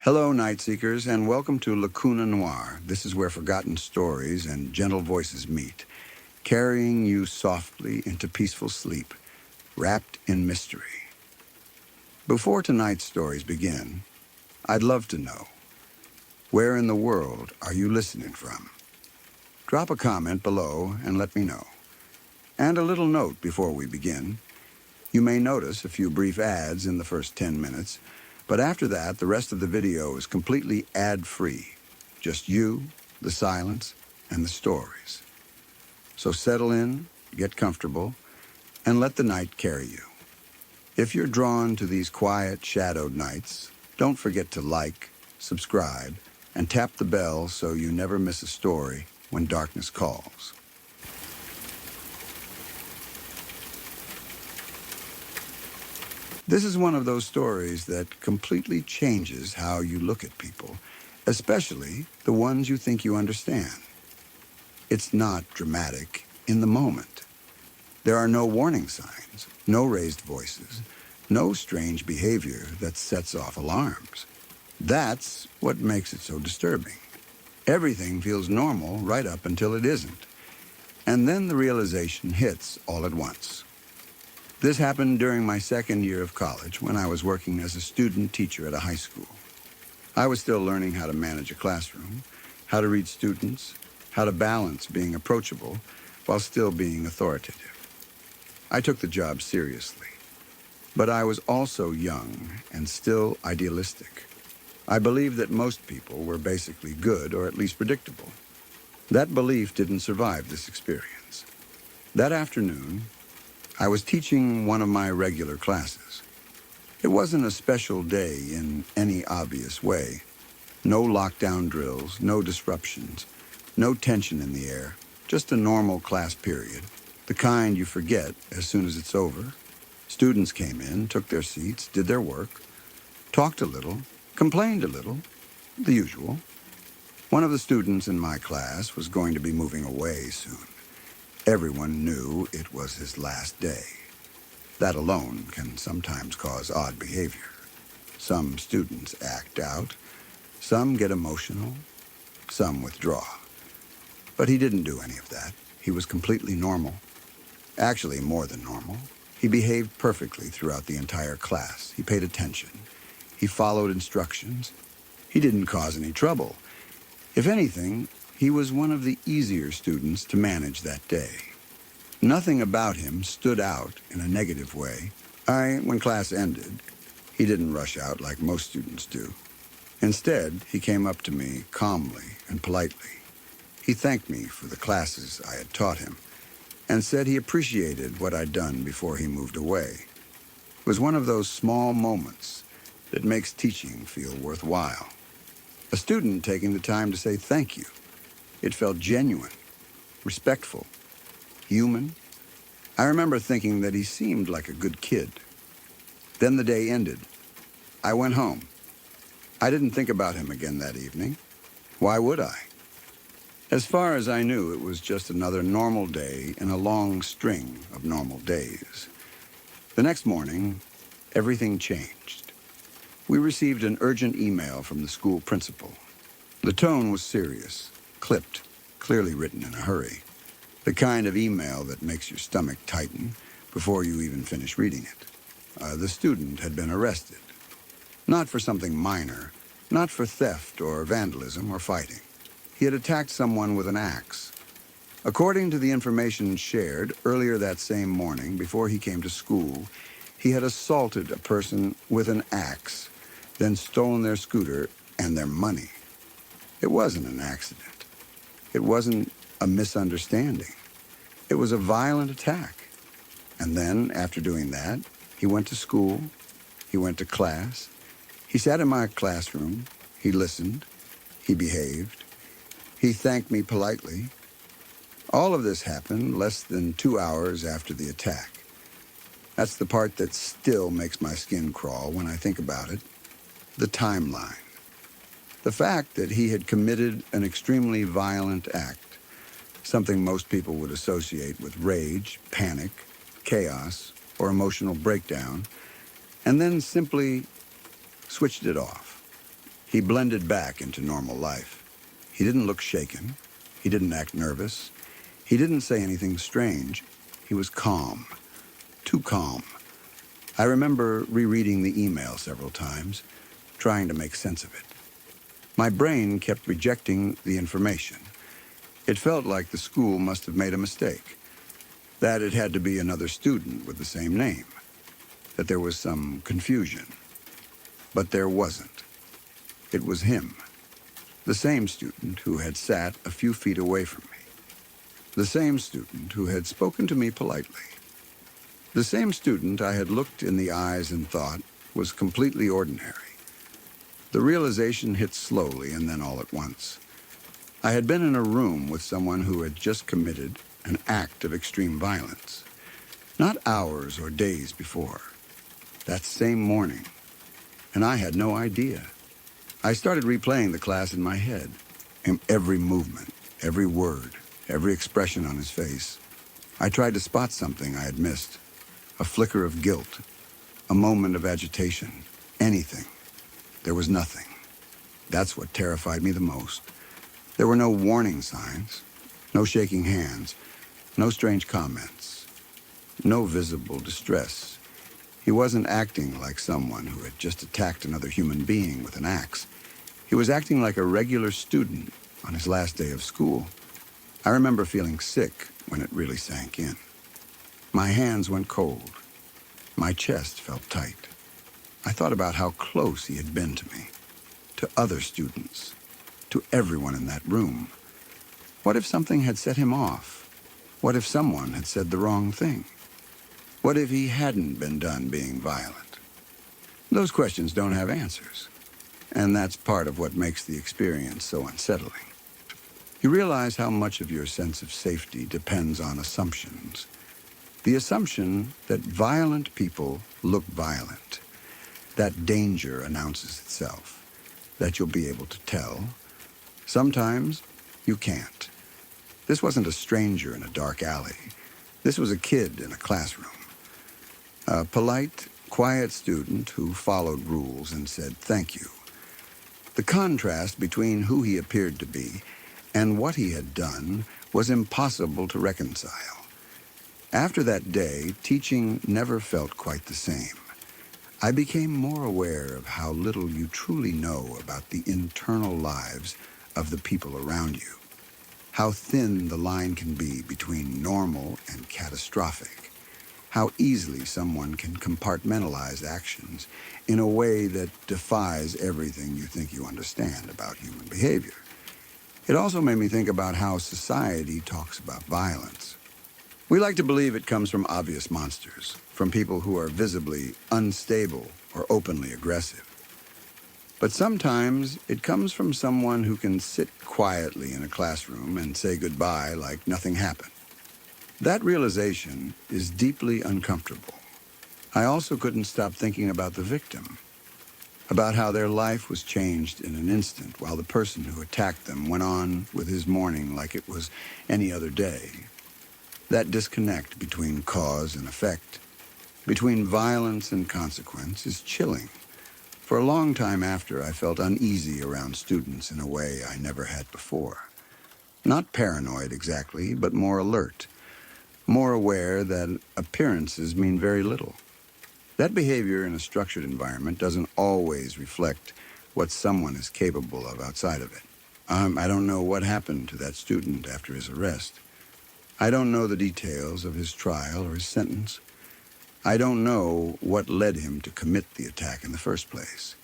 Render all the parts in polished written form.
Hello, Night Seekers, and welcome to Lacuna Noir. This is where forgotten stories and gentle voices meet, carrying you softly into peaceful sleep, wrapped in mystery. Before tonight's stories begin, I'd love to know, where in the world are you listening from? Drop a comment below and let me know. And a little note before we begin. You may notice a few brief ads in the first 10 minutes, but after that, the rest of the video is completely ad-free. Just you, the silence, and the stories. So settle in, get comfortable, and let the night carry you. If you're drawn to these quiet, shadowed nights, don't forget to like, subscribe, and tap the bell so you never miss a story when darkness calls. This is one of those stories that completely changes how you look at people, especially the ones you think you understand. It's not dramatic in the moment. There are no warning signs, no raised voices, no strange behavior that sets off alarms. That's what makes it so disturbing. Everything feels normal right up until it isn't. And then the realization hits all at once. This happened during my second year of college when I was working as a student teacher at a high school. I was still learning how to manage a classroom, how to read students, how to balance being approachable while still being authoritative. I took the job seriously, but I was also young and still idealistic. I believed that most people were basically good or at least predictable. That belief didn't survive this experience. That afternoon, I was teaching one of my regular classes. It wasn't a special day in any obvious way. No lockdown drills, no disruptions, no tension in the air, just a normal class period, the kind you forget as soon as it's over. Students came in, took their seats, did their work, talked a little, complained a little, the usual. One of the students in my class was going to be moving away soon. Everyone knew it was his last day. That alone can sometimes cause odd behavior. Some students act out, some get emotional, some withdraw. But he didn't do any of that. He was completely normal. Actually, more than normal. He behaved perfectly throughout the entire class. He paid attention. He followed instructions. He didn't cause any trouble. If anything, he was one of the easier students to manage that day. Nothing about him stood out in a negative way. When class ended, he didn't rush out like most students do. Instead, he came up to me calmly and politely. He thanked me for the classes I had taught him and said he appreciated what I'd done before he moved away. It was one of those small moments that makes teaching feel worthwhile. A student taking the time to say thank you. It felt genuine, respectful, human. I remember thinking that he seemed like a good kid. Then the day ended. I went home. I didn't think about him again that evening. Why would I? As far as I knew, it was just another normal day in a long string of normal days. The next morning, everything changed. We received an urgent email from the school principal. The tone was serious, clipped, clearly written in a hurry. The kind of email that makes your stomach tighten before you even finish reading it. The student had been arrested. Not for something minor, not for theft or vandalism or fighting. He had attacked someone with an axe. According to the information shared earlier that same morning before he came to school, he had assaulted a person with an axe, then stolen their scooter and their money. It wasn't an accident. It wasn't a misunderstanding. It was a violent attack. And then, after doing that, he went to school, he went to class, he sat in my classroom, he listened, he behaved, he thanked me politely. All of this happened less than 2 hours after the attack. That's the part that still makes my skin crawl when I think about it. The timeline. The fact that he had committed an extremely violent act, something most people would associate with rage, panic, chaos, or emotional breakdown, and then simply switched it off. He blended back into normal life. He didn't look shaken. He didn't act nervous. He didn't say anything strange. He was calm. Too calm. I remember rereading the email several times, trying to make sense of it. My brain kept rejecting the information. It felt like the school must have made a mistake, that it had to be another student with the same name, that there was some confusion. But there wasn't. It was him, the same student who had sat a few feet away from me, the same student who had spoken to me politely, the same student I had looked in the eyes and thought was completely ordinary. The realization hit slowly and then all at once. I had been in a room with someone who had just committed an act of extreme violence, not hours or days before, that same morning, and I had no idea. I started replaying the class in my head, and every movement, every word, every expression on his face. I tried to spot something I had missed, a flicker of guilt, a moment of agitation, anything. There was nothing. That's what terrified me the most. There were no warning signs, no shaking hands, no strange comments, no visible distress. He wasn't acting like someone who had just attacked another human being with an axe. He was acting like a regular student on his last day of school. I remember feeling sick when it really sank in. My hands went cold. My chest felt tight. I thought about how close he had been to me, to other students, to everyone in that room. What if something had set him off? What if someone had said the wrong thing? What if he hadn't been done being violent? Those questions don't have answers, and that's part of what makes the experience so unsettling. You realize how much of your sense of safety depends on assumptions. The assumption that violent people look violent, that danger announces itself, that you'll be able to tell. Sometimes you can't. This wasn't a stranger in a dark alley. This was a kid in a classroom. A polite, quiet student who followed rules and said thank you. The contrast between who he appeared to be and what he had done was impossible to reconcile. After that day, teaching never felt quite the same. I became more aware of how little you truly know about the internal lives of the people around you, how thin the line can be between normal and catastrophic, how easily someone can compartmentalize actions in a way that defies everything you think you understand about human behavior. It also made me think about how society talks about violence. We like to believe it comes from obvious monsters, from people who are visibly unstable or openly aggressive. But sometimes it comes from someone who can sit quietly in a classroom and say goodbye like nothing happened. That realization is deeply uncomfortable. I also couldn't stop thinking about the victim, about how their life was changed in an instant while the person who attacked them went on with his morning like it was any other day. That disconnect between cause and effect, between violence and consequence, is chilling. For a long time after, I felt uneasy around students in a way I never had before. Not paranoid exactly, but more alert, more aware that appearances mean very little. That behavior in a structured environment doesn't always reflect what someone is capable of outside of it. I don't know what happened to that student after his arrest. I don't know the details of his trial or his sentence. I don't know what led him to commit the attack in the first place.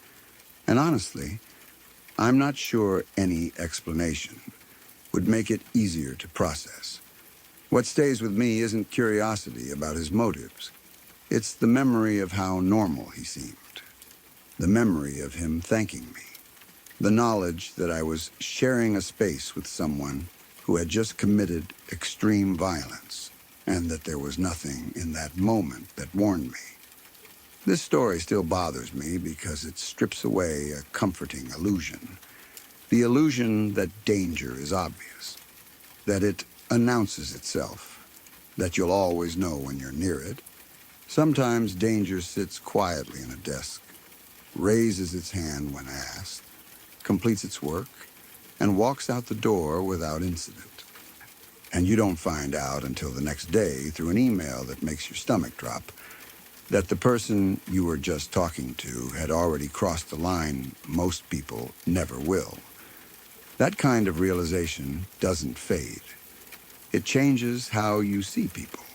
And honestly, I'm not sure any explanation would make it easier to process. What stays with me isn't curiosity about his motives. It's the memory of how normal he seemed. The memory of him thanking me. The knowledge that I was sharing a space with someone who had just committed extreme violence, and that there was nothing in that moment that warned me. This story still bothers me because it strips away a comforting illusion. The illusion that danger is obvious, that it announces itself, that you'll always know when you're near it. Sometimes danger sits quietly in a desk, raises its hand when asked, completes its work and walks out the door without incident. And you don't find out until the next day through an email that makes your stomach drop that the person you were just talking to had already crossed the line most people never will. That kind of realization doesn't fade. It changes how you see people,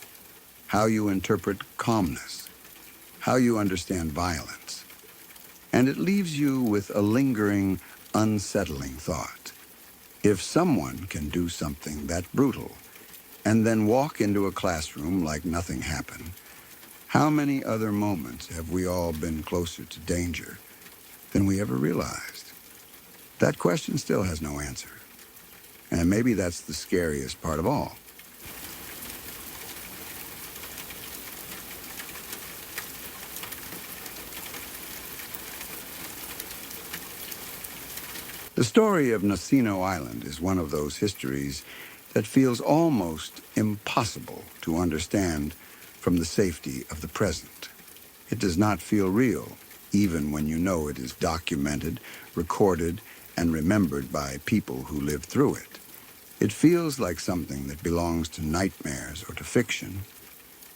how you interpret calmness, how you understand violence. And it leaves you with a lingering, unsettling thought. If someone can do something that brutal and then walk into a classroom like nothing happened, how many other moments have we all been closer to danger than we ever realized? That question still has no answer. And maybe that's the scariest part of all. The story of Nazino Island is one of those histories that feels almost impossible to understand from the safety of the present. It does not feel real, even when you know it is documented, recorded, and remembered by people who lived through it. It feels like something that belongs to nightmares or to fiction,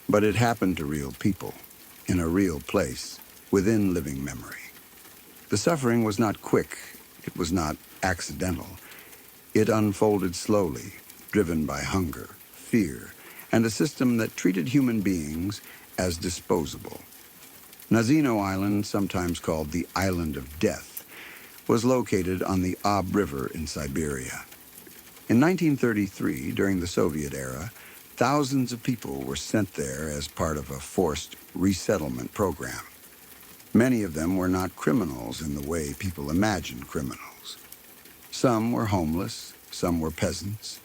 but it happened to real people, in a real place, within living memory. The suffering was not quick, it was not accidental. It unfolded slowly, driven by hunger, fear, and a system that treated human beings as disposable. Nazino Island, sometimes called the Island of Death, was located on the Ob River in Siberia. In 1933, during the Soviet era, thousands of people were sent there as part of a forced resettlement program. Many of them were not criminals in the way people imagine criminals. Some were homeless, some were peasants,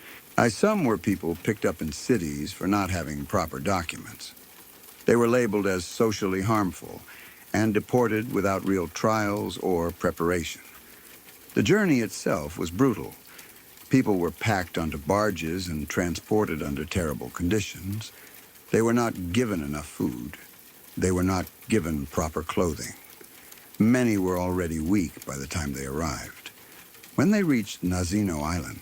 some were people picked up in cities for not having proper documents. They were labeled as socially harmful and deported without real trials or preparation. The journey itself was brutal. People were packed onto barges and transported under terrible conditions. They were not given enough food. They were not given proper clothing. Many were already weak by the time they arrived. When they reached Nazino Island,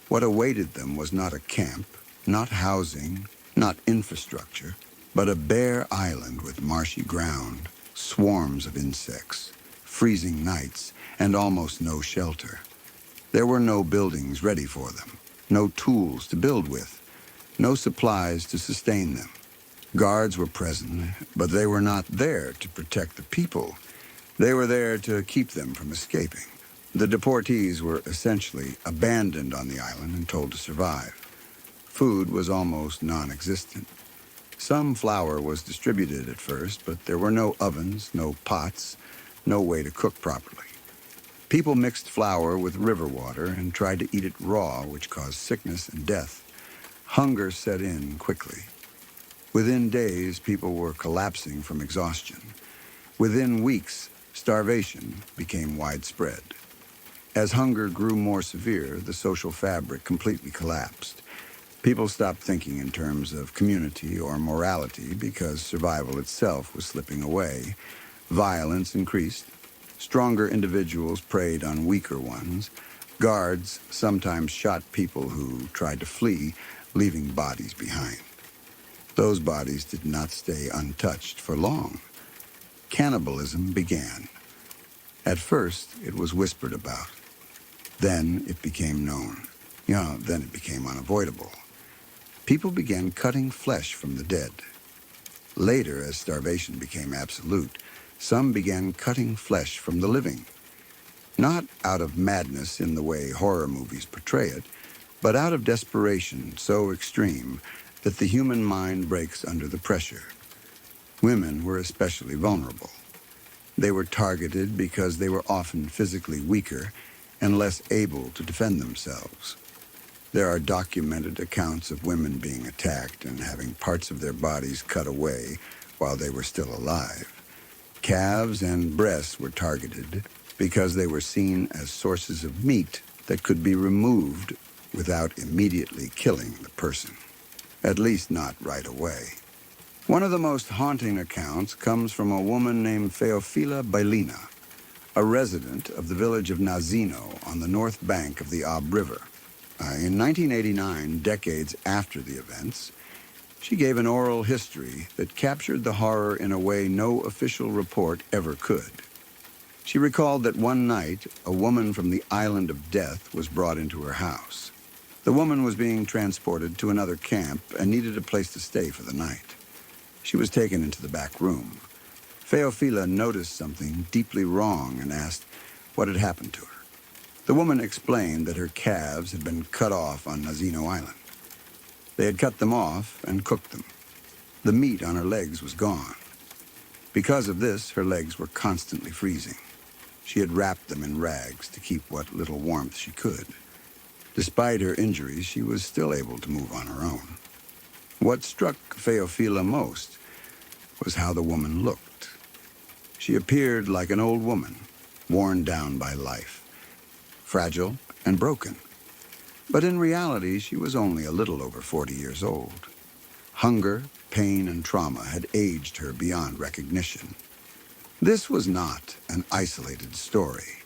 what awaited them was not a camp, not housing, not infrastructure, but a bare island with marshy ground, swarms of insects, freezing nights, and almost no shelter. There were no buildings ready for them, no tools to build with, no supplies to sustain them. Guards were present, but they were not there to protect the people. They were there to keep them from escaping. The deportees were essentially abandoned on the island and told to survive. Food was almost non-existent. Some flour was distributed at first, but there were no ovens, no pots, no way to cook properly. People mixed flour with river water and tried to eat it raw, which caused sickness and death. Hunger set in quickly. Within days, people were collapsing from exhaustion. Within weeks, starvation became widespread. As hunger grew more severe, the social fabric completely collapsed. People stopped thinking in terms of community or morality because survival itself was slipping away. Violence increased. Stronger individuals preyed on weaker ones. Guards sometimes shot people who tried to flee, leaving bodies behind. Those bodies did not stay untouched for long. Cannibalism began. At first, it was whispered about. Then it became known. Then it became unavoidable. People began cutting flesh from the dead. Later, as starvation became absolute, some began cutting flesh from the living. Not out of madness in the way horror movies portray it, but out of desperation so extreme that the human mind breaks under the pressure. Women were especially vulnerable. They were targeted because they were often physically weaker and less able to defend themselves. There are documented accounts of women being attacked and having parts of their bodies cut away while they were still alive. Calves and breasts were targeted because they were seen as sources of meat that could be removed without immediately killing the person. At least not right away. One of the most haunting accounts comes from a woman named Feofila Bailina, a resident of the village of Nazino on the north bank of the Ob River. In 1989, decades after the events, she gave an oral history that captured the horror in a way no official report ever could. She recalled that one night, a woman from the island of death was brought into her house. The woman was being transported to another camp and needed a place to stay for the night. She was taken into the back room. Feofila noticed something deeply wrong and asked what had happened to her. The woman explained that her calves had been cut off on Nazino Island. They had cut them off and cooked them. The meat on her legs was gone. Because of this, her legs were constantly freezing. She had wrapped them in rags to keep what little warmth she could. Despite her injuries, she was still able to move on her own. What struck Feofila most was how the woman looked. She appeared like an old woman, worn down by life, fragile and broken. But in reality, she was only a little over 40 years old. Hunger, pain, and trauma had aged her beyond recognition. This was not an isolated story.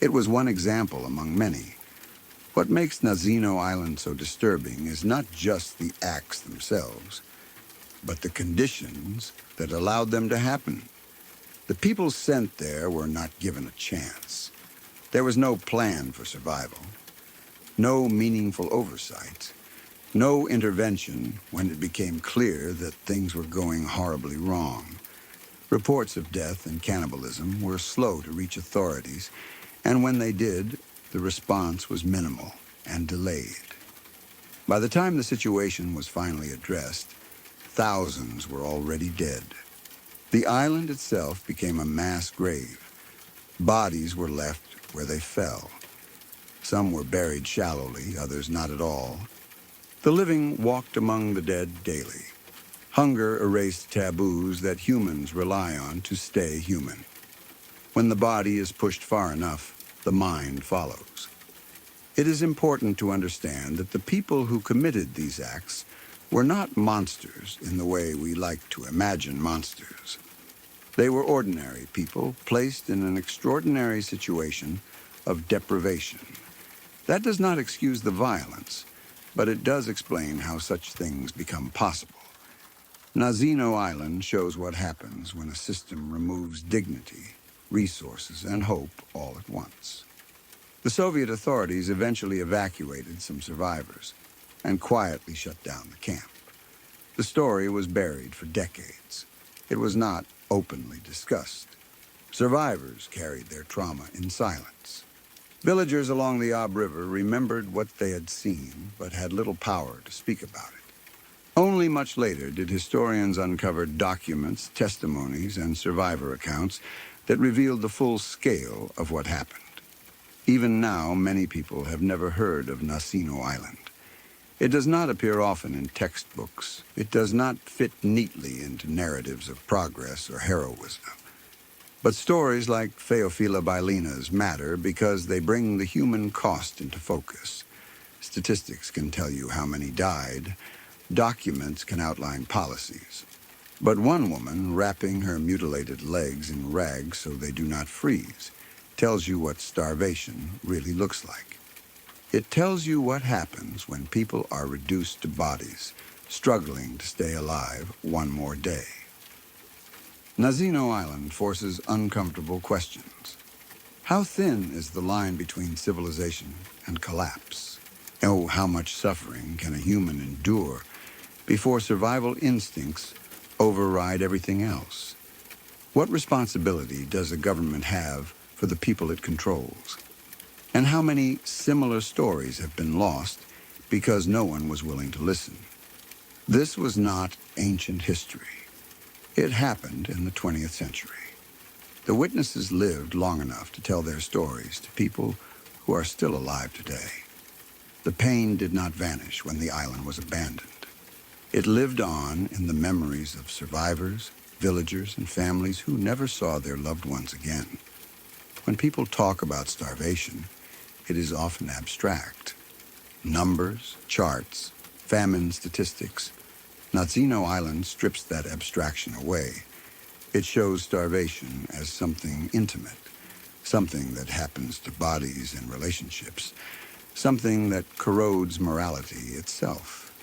It was one example among many. What makes Nazino Island so disturbing is not just the acts themselves, but the conditions that allowed them to happen. The people sent there were not given a chance. There was no plan for survival, no meaningful oversight, no intervention when it became clear that things were going horribly wrong. Reports of death and cannibalism were slow to reach authorities, and when they did, the response was minimal and delayed. By the time the situation was finally addressed, thousands were already dead. The island itself became a mass grave. Bodies were left where they fell. Some were buried shallowly, others not at all. The living walked among the dead daily. Hunger erased taboos that humans rely on to stay human. When the body is pushed far enough, the mind follows. It is important to understand that the people who committed these acts were not monsters in the way we like to imagine monsters. They were ordinary people placed in an extraordinary situation of deprivation. That does not excuse the violence, but it does explain how such things become possible. Nazino Island shows what happens when a system removes dignity, resources, and hope all at once. The Soviet authorities eventually evacuated some survivors and quietly shut down the camp. The story was buried for decades. It was not openly discussed. Survivors carried their trauma in silence. Villagers along the Ob River remembered what they had seen, but had little power to speak about it. Only much later did historians uncover documents, testimonies, and survivor accounts that revealed the full scale of what happened. Even now, many people have never heard of Nazino Island. It does not appear often in textbooks. It does not fit neatly into narratives of progress or heroism. But stories like Feofila Bailina's matter because they bring the human cost into focus. Statistics can tell you how many died. Documents can outline policies. But one woman, wrapping her mutilated legs in rags so they do not freeze, tells you what starvation really looks like. It tells you what happens when people are reduced to bodies, struggling to stay alive one more day. Nazino Island forces uncomfortable questions. How thin is the line between civilization and collapse? Oh, how much suffering can a human endure before survival instincts override everything else? What responsibility does a government have for the people it controls? And how many similar stories have been lost because no one was willing to listen? This was not ancient history. It happened in the 20th century. The witnesses lived long enough to tell their stories to people who are still alive today. The pain did not vanish when the island was abandoned. It lived on in the memories of survivors, villagers, and families who never saw their loved ones again. When people talk about starvation, it is often abstract. Numbers, charts, famine statistics. Nazino Island strips that abstraction away. It shows starvation as something intimate, something that happens to bodies and relationships, something that corrodes morality itself.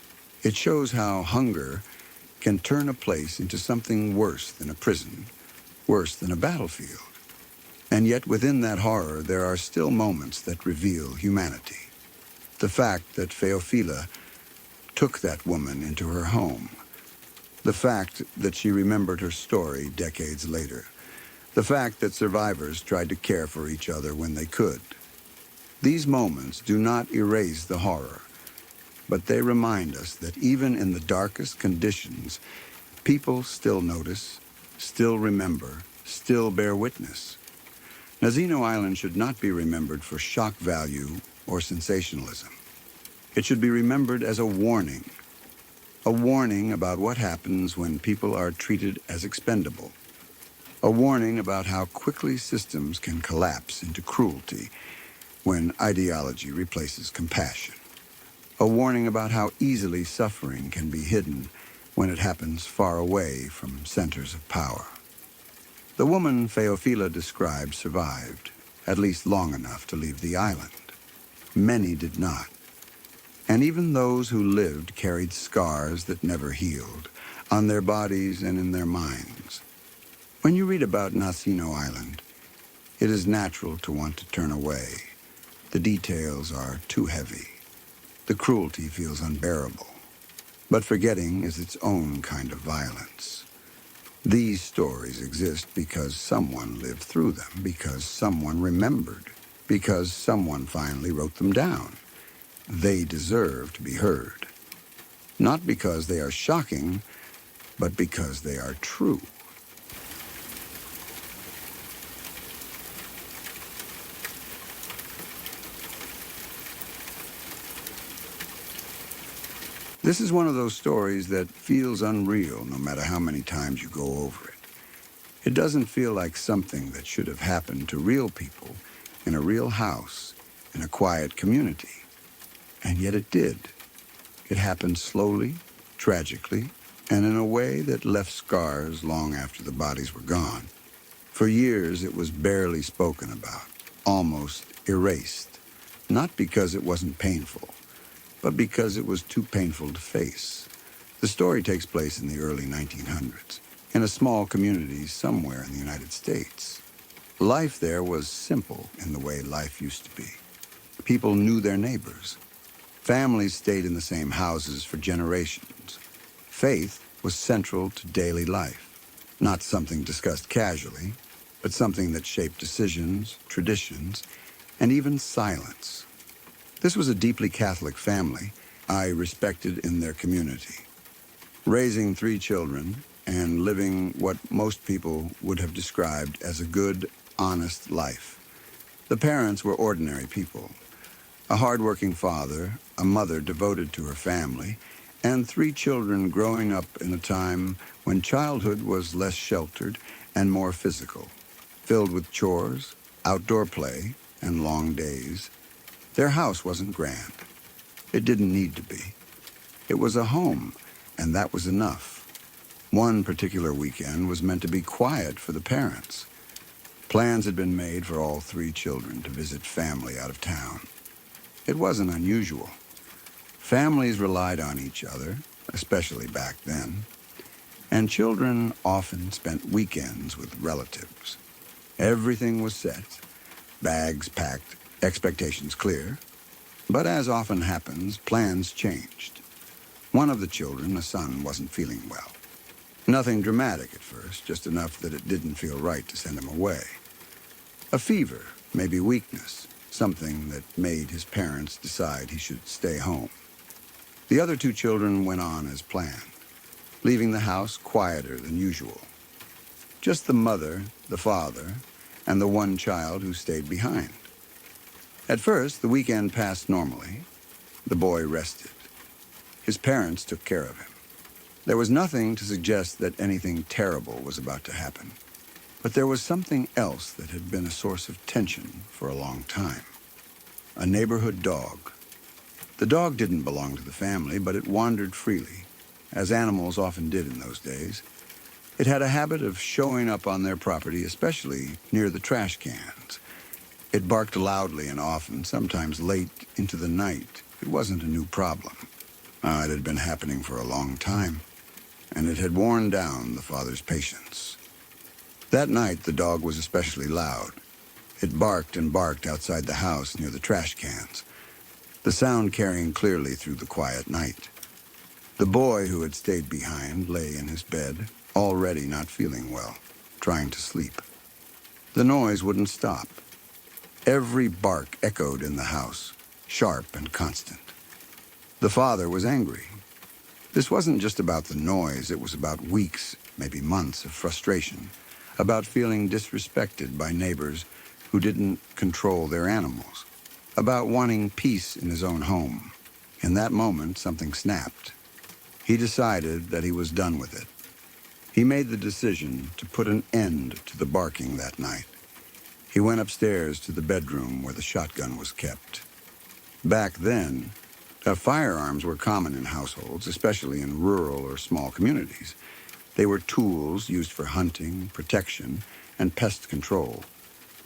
It shows how hunger can turn a place into something worse than a prison, worse than a battlefield. And yet within that horror, there are still moments that reveal humanity. The fact that Feofila took that woman into her home. The fact that she remembered her story decades later. The fact that survivors tried to care for each other when they could. These moments do not erase the horror, but they remind us that even in the darkest conditions, people still notice, still remember, still bear witness. Nazino Island should not be remembered for shock value or sensationalism. It should be remembered as a warning about what happens when people are treated as expendable, a warning about how quickly systems can collapse into cruelty when ideology replaces compassion, a warning about how easily suffering can be hidden when it happens far away from centers of power. The woman Feofila described survived, at least long enough to leave the island. Many did not. And even those who lived carried scars that never healed, on their bodies and in their minds. When you read about Nazino Island, it is natural to want to turn away. The details are too heavy. The cruelty feels unbearable. But forgetting is its own kind of violence. These stories exist because someone lived through them, because someone remembered, because someone finally wrote them down. They deserve to be heard. Not because they are shocking, but because they are true. This is one of those stories that feels unreal no matter how many times you go over it. It doesn't feel like something that should have happened to real people in a real house, in a quiet community. And yet it did. It happened slowly, tragically, and in a way that left scars long after the bodies were gone. For years, it was barely spoken about, almost erased, not because it wasn't painful, but because it was too painful to face. The story takes place in the early 1900s, in a small community somewhere in the United States. Life there was simple in the way life used to be. People knew their neighbors. Families stayed in the same houses for generations. Faith was central to daily life, not something discussed casually, but something that shaped decisions, traditions, and even silence. This was a deeply Catholic family I respected in their community, raising 3 children and living what most people would have described as a good, honest life. The parents were ordinary people, a hardworking father, a mother devoted to her family, and 3 children growing up in a time when childhood was less sheltered and more physical, filled with chores, outdoor play, and long days. Their house wasn't grand. It didn't need to be. It was a home, and that was enough. One particular weekend was meant to be quiet for the parents. Plans had been made for all 3 children to visit family out of town. It wasn't unusual. Families relied on each other, especially back then, and children often spent weekends with relatives. Everything was set, bags packed, expectations clear. But as often happens, plans changed. One of the children, a son, wasn't feeling well. Nothing dramatic at first, just enough that it didn't feel right to send him away. A fever, maybe weakness, something that made his parents decide he should stay home. The other 2 children went on as planned, leaving the house quieter than usual. Just the mother, the father, and the one child who stayed behind. At first, the weekend passed normally. The boy rested. His parents took care of him. There was nothing to suggest that anything terrible was about to happen. But there was something else that had been a source of tension for a long time. A neighborhood dog. The dog didn't belong to the family, but it wandered freely, as animals often did in those days. It had a habit of showing up on their property, especially near the trash cans, It barked loudly and often, sometimes late into the night. It wasn't a new problem. It had been happening for a long time, and it had worn down the father's patience. That night, the dog was especially loud. It barked and barked outside the house near the trash cans, the sound carrying clearly through the quiet night. The boy who had stayed behind lay in his bed, already not feeling well, trying to sleep. The noise wouldn't stop. Every bark echoed in the house, sharp and constant. The father was angry. This wasn't just about the noise, it was about weeks, maybe months of frustration, about feeling disrespected by neighbors who didn't control their animals, about wanting peace in his own home. In that moment, something snapped. He decided that he was done with it. He made the decision to put an end to the barking that night. He went upstairs to the bedroom where the shotgun was kept. Back then, firearms were common in households, especially in rural or small communities. They were tools used for hunting, protection, and pest control.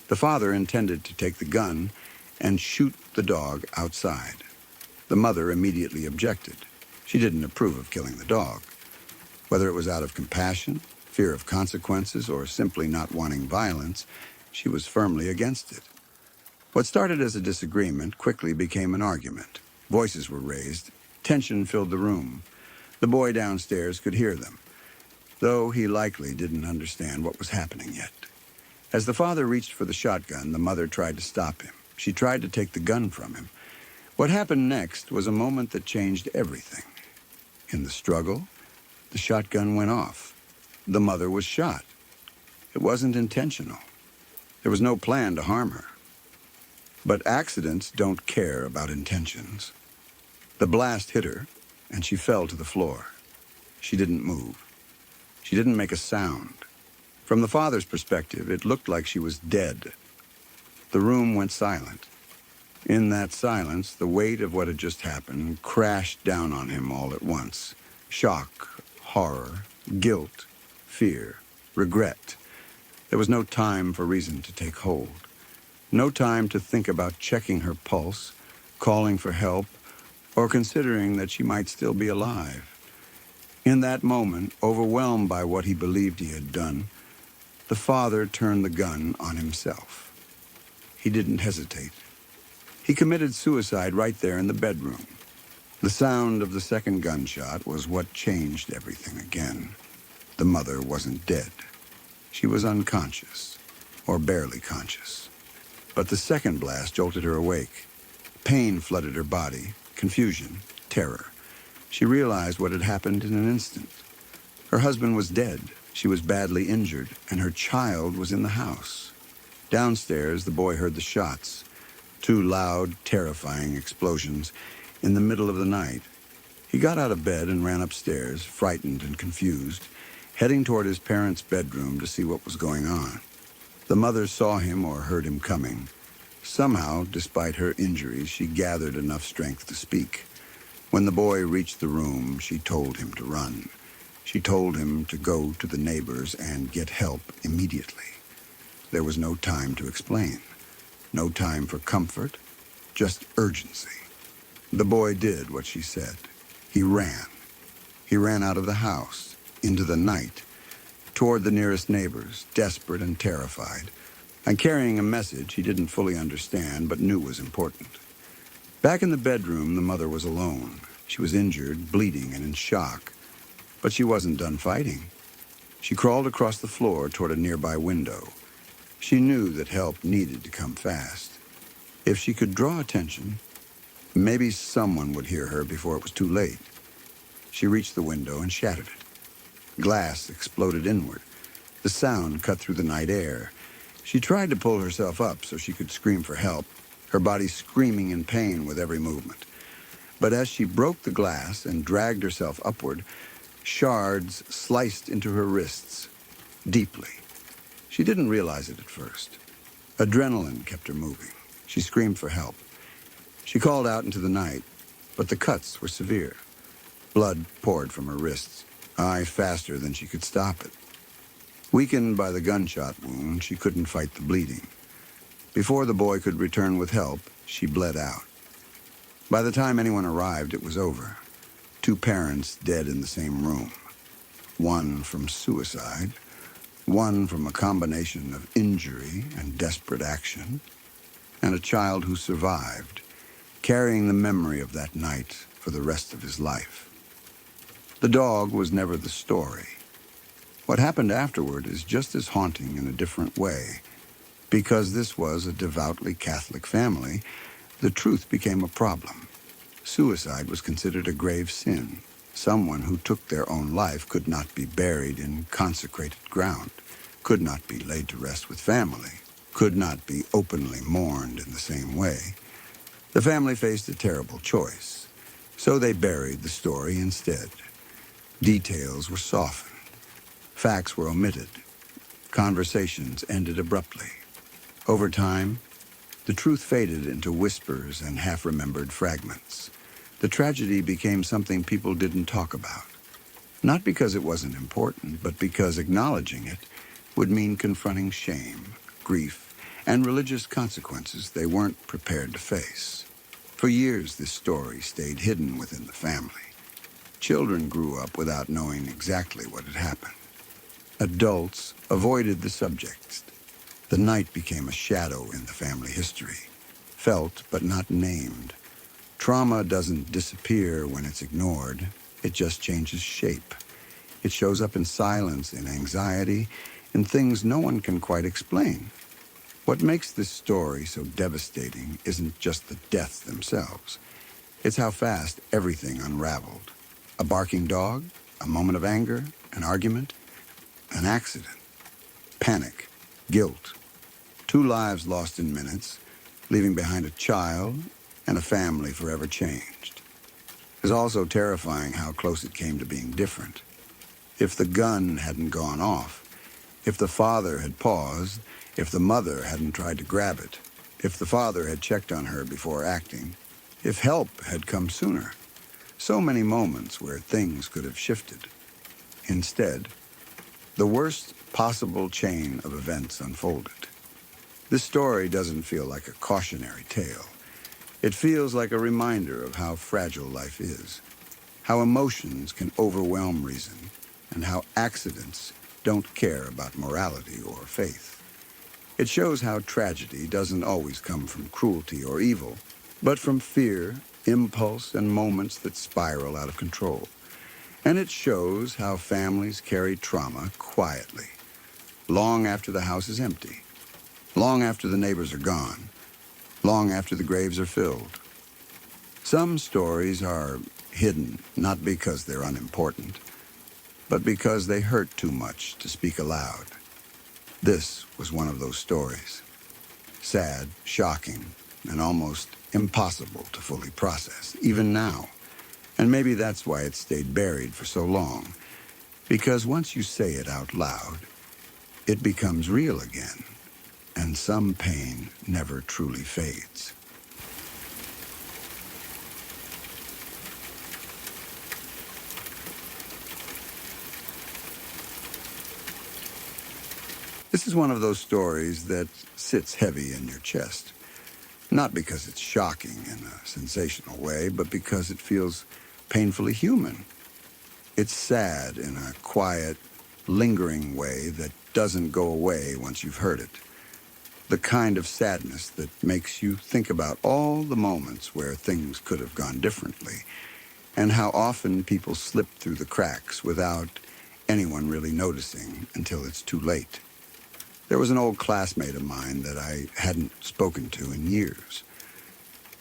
The father intended to take the gun and shoot the dog outside. The mother immediately objected. She didn't approve of killing the dog. Whether it was out of compassion, fear of consequences, or simply not wanting violence, she was firmly against it. What started as a disagreement quickly became an argument. Voices were raised. Tension filled the room. The boy downstairs could hear them, though he likely didn't understand what was happening yet. As the father reached for the shotgun, the mother tried to stop him. She tried to take the gun from him. What happened next was a moment that changed everything. In the struggle, the shotgun went off. The mother was shot. It wasn't intentional. There was no plan to harm her. But accidents don't care about intentions. The blast hit her, and she fell to the floor. She didn't move. She didn't make a sound. From the father's perspective, it looked like she was dead. The room went silent. In that silence, the weight of what had just happened crashed down on him all at once. Shock, horror, guilt, fear, regret. There was no time for reason to take hold. No time to think about checking her pulse, calling for help, or considering that she might still be alive. In that moment, overwhelmed by what he believed he had done, the father turned the gun on himself. He didn't hesitate. He committed suicide right there in the bedroom. The sound of the second gunshot was what changed everything again. The mother wasn't dead. She was unconscious, or barely conscious. But the second blast jolted her awake. Pain flooded her body, confusion, terror. She realized what had happened in an instant. Her husband was dead, she was badly injured, and her child was in the house. Downstairs, the boy heard the shots. Two loud, terrifying explosions in the middle of the night. He got out of bed and ran upstairs, frightened and confused, heading toward his parents' bedroom to see what was going on. The mother saw him or heard him coming. Somehow, despite her injuries, she gathered enough strength to speak. When the boy reached the room, she told him to run. She told him to go to the neighbors and get help immediately. There was no time to explain. No time for comfort, just urgency. The boy did what she said. He ran. He ran out of the house, into the night, toward the nearest neighbors, desperate and terrified, and carrying a message he didn't fully understand but knew was important. Back in the bedroom, the mother was alone. She was injured, bleeding, and in shock, but she wasn't done fighting. She crawled across the floor toward a nearby window. She knew that help needed to come fast. If she could draw attention, maybe someone would hear her before it was too late. She reached the window and shattered it. Glass exploded inward. The sound cut through the night air. She tried to pull herself up so she could scream for help, her body screaming in pain with every movement. But as she broke the glass and dragged herself upward, shards sliced into her wrists, deeply. She didn't realize it at first. Adrenaline kept her moving. She screamed for help. She called out into the night, but the cuts were severe. Blood poured from her wrists, faster than she could stop it. Weakened by the gunshot wound, she couldn't fight the bleeding. Before the boy could return with help, she bled out. By the time anyone arrived, it was over. 2 parents dead in the same room. One from suicide, one from a combination of injury and desperate action, and a child who survived, carrying the memory of that night for the rest of his life. The dog was never the story. What happened afterward is just as haunting in a different way. Because this was a devoutly Catholic family, the truth became a problem. Suicide was considered a grave sin. Someone who took their own life could not be buried in consecrated ground, could not be laid to rest with family, could not be openly mourned in the same way. The family faced a terrible choice, so they buried the story instead. Details were softened. Facts were omitted. Conversations ended abruptly. Over time, the truth faded into whispers and half-remembered fragments. The tragedy became something people didn't talk about. Not because it wasn't important, but because acknowledging it would mean confronting shame, grief, and religious consequences they weren't prepared to face. For years, this story stayed hidden within the family. Children grew up without knowing exactly what had happened. Adults avoided the subject. The night became a shadow in the family history, felt but not named. Trauma doesn't disappear when it's ignored. It just changes shape. It shows up in silence, in anxiety, in things no one can quite explain. What makes this story so devastating isn't just the deaths themselves. It's how fast everything unraveled. A barking dog, a moment of anger, an argument, an accident, panic, guilt. 2 lives lost in minutes, leaving behind a child and a family forever changed. It was also terrifying how close it came to being different. If the gun hadn't gone off, if the father had paused, if the mother hadn't tried to grab it, if the father had checked on her before acting, if help had come sooner. So many moments where things could have shifted. Instead, the worst possible chain of events unfolded. This story doesn't feel like a cautionary tale. It feels like a reminder of how fragile life is, how emotions can overwhelm reason, and how accidents don't care about morality or faith. It shows how tragedy doesn't always come from cruelty or evil, but from fear, impulse, and moments that spiral out of control. And it shows how families carry trauma quietly, long after the house is empty, long after the neighbors are gone, long after the graves are filled. Some stories are hidden, not because they're unimportant, but because they hurt too much to speak aloud. This was one of those stories. Sad, shocking, and almost impossible to fully process, even now. And maybe that's why it stayed buried for so long. Because once you say it out loud, it becomes real again. And some pain never truly fades. This is one of those stories that sits heavy in your chest. Not because it's shocking in a sensational way, but because it feels painfully human. It's sad in a quiet, lingering way that doesn't go away once you've heard it. The kind of sadness that makes you think about all the moments where things could have gone differently, and how often people slip through the cracks without anyone really noticing until it's too late. There was an old classmate of mine that I hadn't spoken to in years.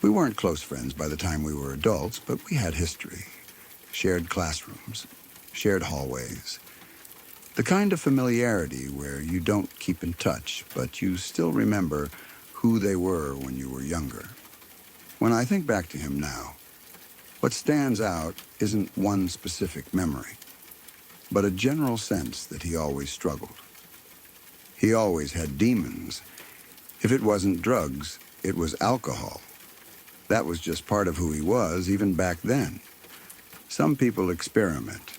We weren't close friends by the time we were adults, but we had history, shared classrooms, shared hallways. The kind of familiarity where you don't keep in touch, but you still remember who they were when you were younger. When I think back to him now, what stands out isn't one specific memory, but a general sense that he always struggled. He always had demons. If it wasn't drugs, it was alcohol. That was just part of who he was, even back then. Some people experiment,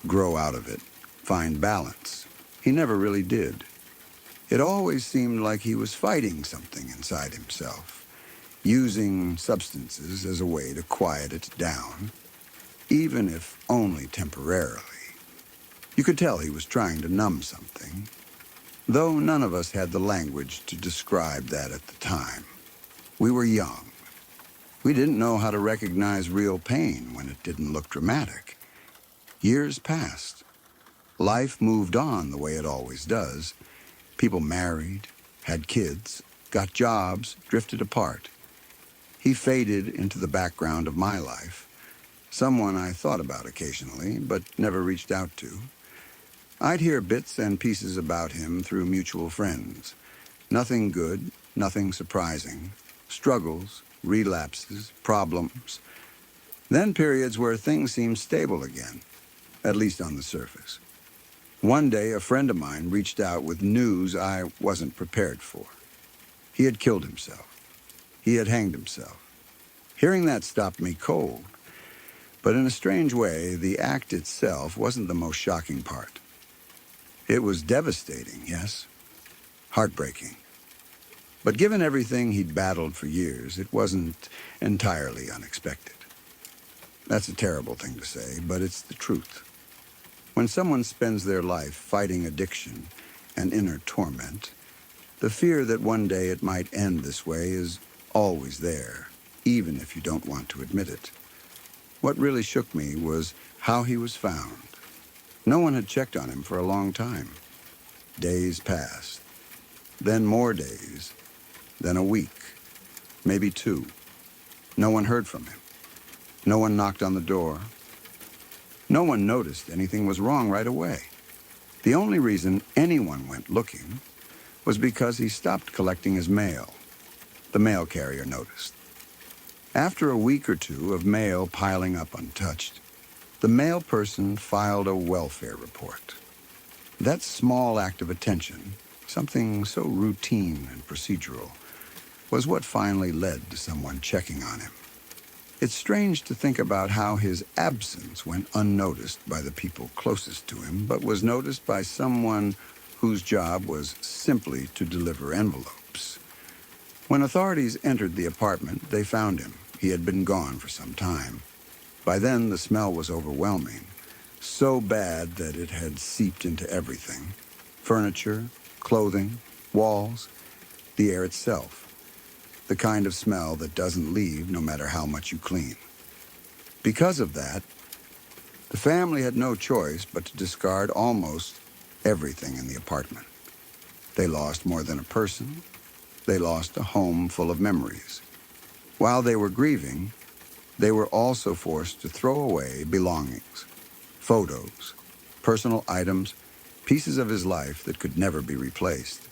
grow out of it, find balance. He never really did. It always seemed like he was fighting something inside himself, using substances as a way to quiet it down, even if only temporarily. You could tell he was trying to numb something, though none of us had the language to describe that at the time. We were young. We didn't know how to recognize real pain when it didn't look dramatic. Years passed. Life moved on the way it always does. People married, had kids, got jobs, drifted apart. He faded into the background of my life, someone I thought about occasionally, but never reached out to. I'd hear bits and pieces about him through mutual friends. Nothing good, nothing surprising. Struggles, relapses, problems. Then periods where things seemed stable again, at least on the surface. One day, a friend of mine reached out with news I wasn't prepared for. He had killed himself. He had hanged himself. Hearing that stopped me cold. But in a strange way, the act itself wasn't the most shocking part. It was devastating, yes, heartbreaking. But given everything he'd battled for years, it wasn't entirely unexpected. That's a terrible thing to say, but it's the truth. When someone spends their life fighting addiction and inner torment, the fear that one day it might end this way is always there, even if you don't want to admit it. What really shook me was how he was found. No one had checked on him for a long time. Days passed, then more days, then a week, maybe 2. No one heard from him. No one knocked on the door. No one noticed anything was wrong right away. The only reason anyone went looking was because he stopped collecting his mail. The mail carrier noticed. After a week or 2 of mail piling up untouched, the mail person filed a welfare report. That small act of attention, something so routine and procedural, was what finally led to someone checking on him. It's strange to think about how his absence went unnoticed by the people closest to him, but was noticed by someone whose job was simply to deliver envelopes. When authorities entered the apartment, they found him. He had been gone for some time. By then, the smell was overwhelming, so bad that it had seeped into everything. Furniture, clothing, walls, the air itself. The kind of smell that doesn't leave no matter how much you clean. Because of that, the family had no choice but to discard almost everything in the apartment. They lost more than a person. They lost a home full of memories. While they were grieving, they were also forced to throw away belongings, photos, personal items, pieces of his life that could never be replaced.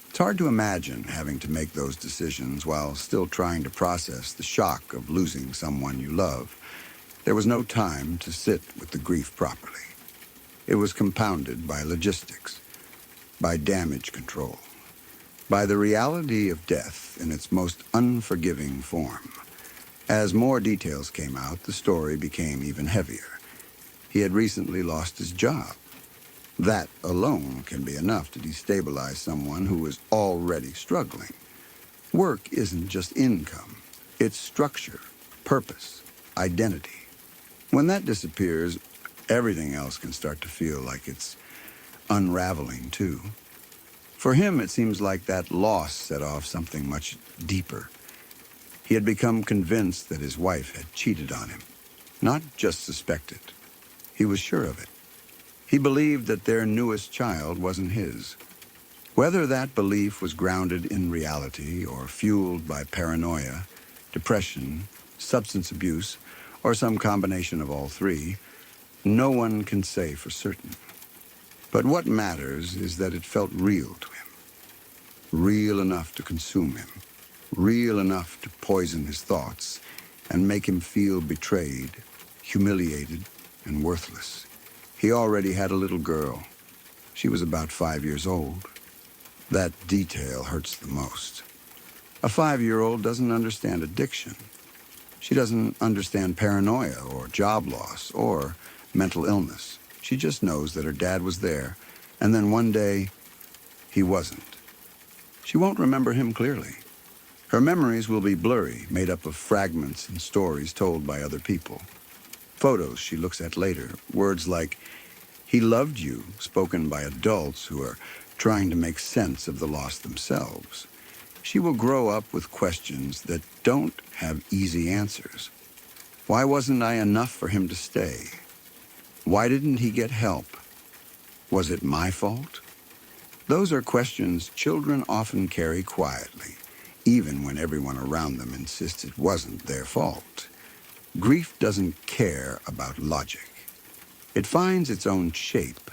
It's hard to imagine having to make those decisions while still trying to process the shock of losing someone you love. There was no time to sit with the grief properly. It was compounded by logistics, by damage control, by the reality of death in its most unforgiving form. As more details came out, the story became even heavier. He had recently lost his job. That alone can be enough to destabilize someone who is already struggling. Work isn't just income. It's structure, purpose, identity. When that disappears, everything else can start to feel like it's unraveling too. For him, it seems like that loss set off something much deeper. He had become convinced that his wife had cheated on him. Not just suspected. He was sure of it. He believed that their newest child wasn't his. Whether that belief was grounded in reality or fueled by paranoia, depression, substance abuse, or some combination of all 3, no one can say for certain. But what matters is that it felt real to him. Real enough to consume him. Real enough to poison his thoughts and make him feel betrayed, humiliated, and worthless. He already had a little girl. She was about 5 years old. That detail hurts the most. A 5-year-old doesn't understand addiction. She doesn't understand paranoia or job loss or mental illness. She just knows that her dad was there, and then one day, he wasn't. She won't remember him clearly. Her memories will be blurry, made up of fragments and stories told by other people. Photos she looks at later, words like, "He loved you," spoken by adults who are trying to make sense of the loss themselves. She will grow up with questions that don't have easy answers. Why wasn't I enough for him to stay? Why didn't he get help? Was it my fault? Those are questions children often carry quietly, even when everyone around them insists it wasn't their fault. Grief doesn't care about logic. It finds its own shape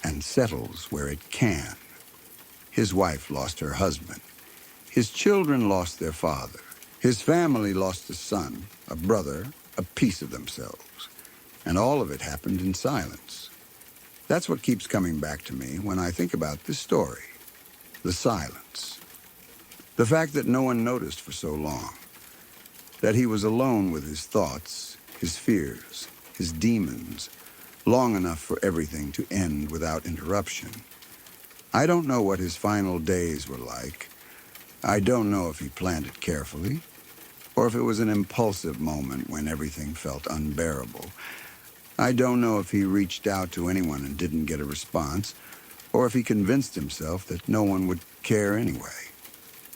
and settles where it can. His wife lost her husband. His children lost their father. His family lost a son, a brother, a piece of themselves. And all of it happened in silence. That's what keeps coming back to me when I think about this story. The silence. The fact that no one noticed for so long. That he was alone with his thoughts, his fears, his demons, long enough for everything to end without interruption. I don't know what his final days were like. I don't know if he planned it carefully, or if it was an impulsive moment when everything felt unbearable. I don't know if he reached out to anyone and didn't get a response, or if he convinced himself that no one would care anyway.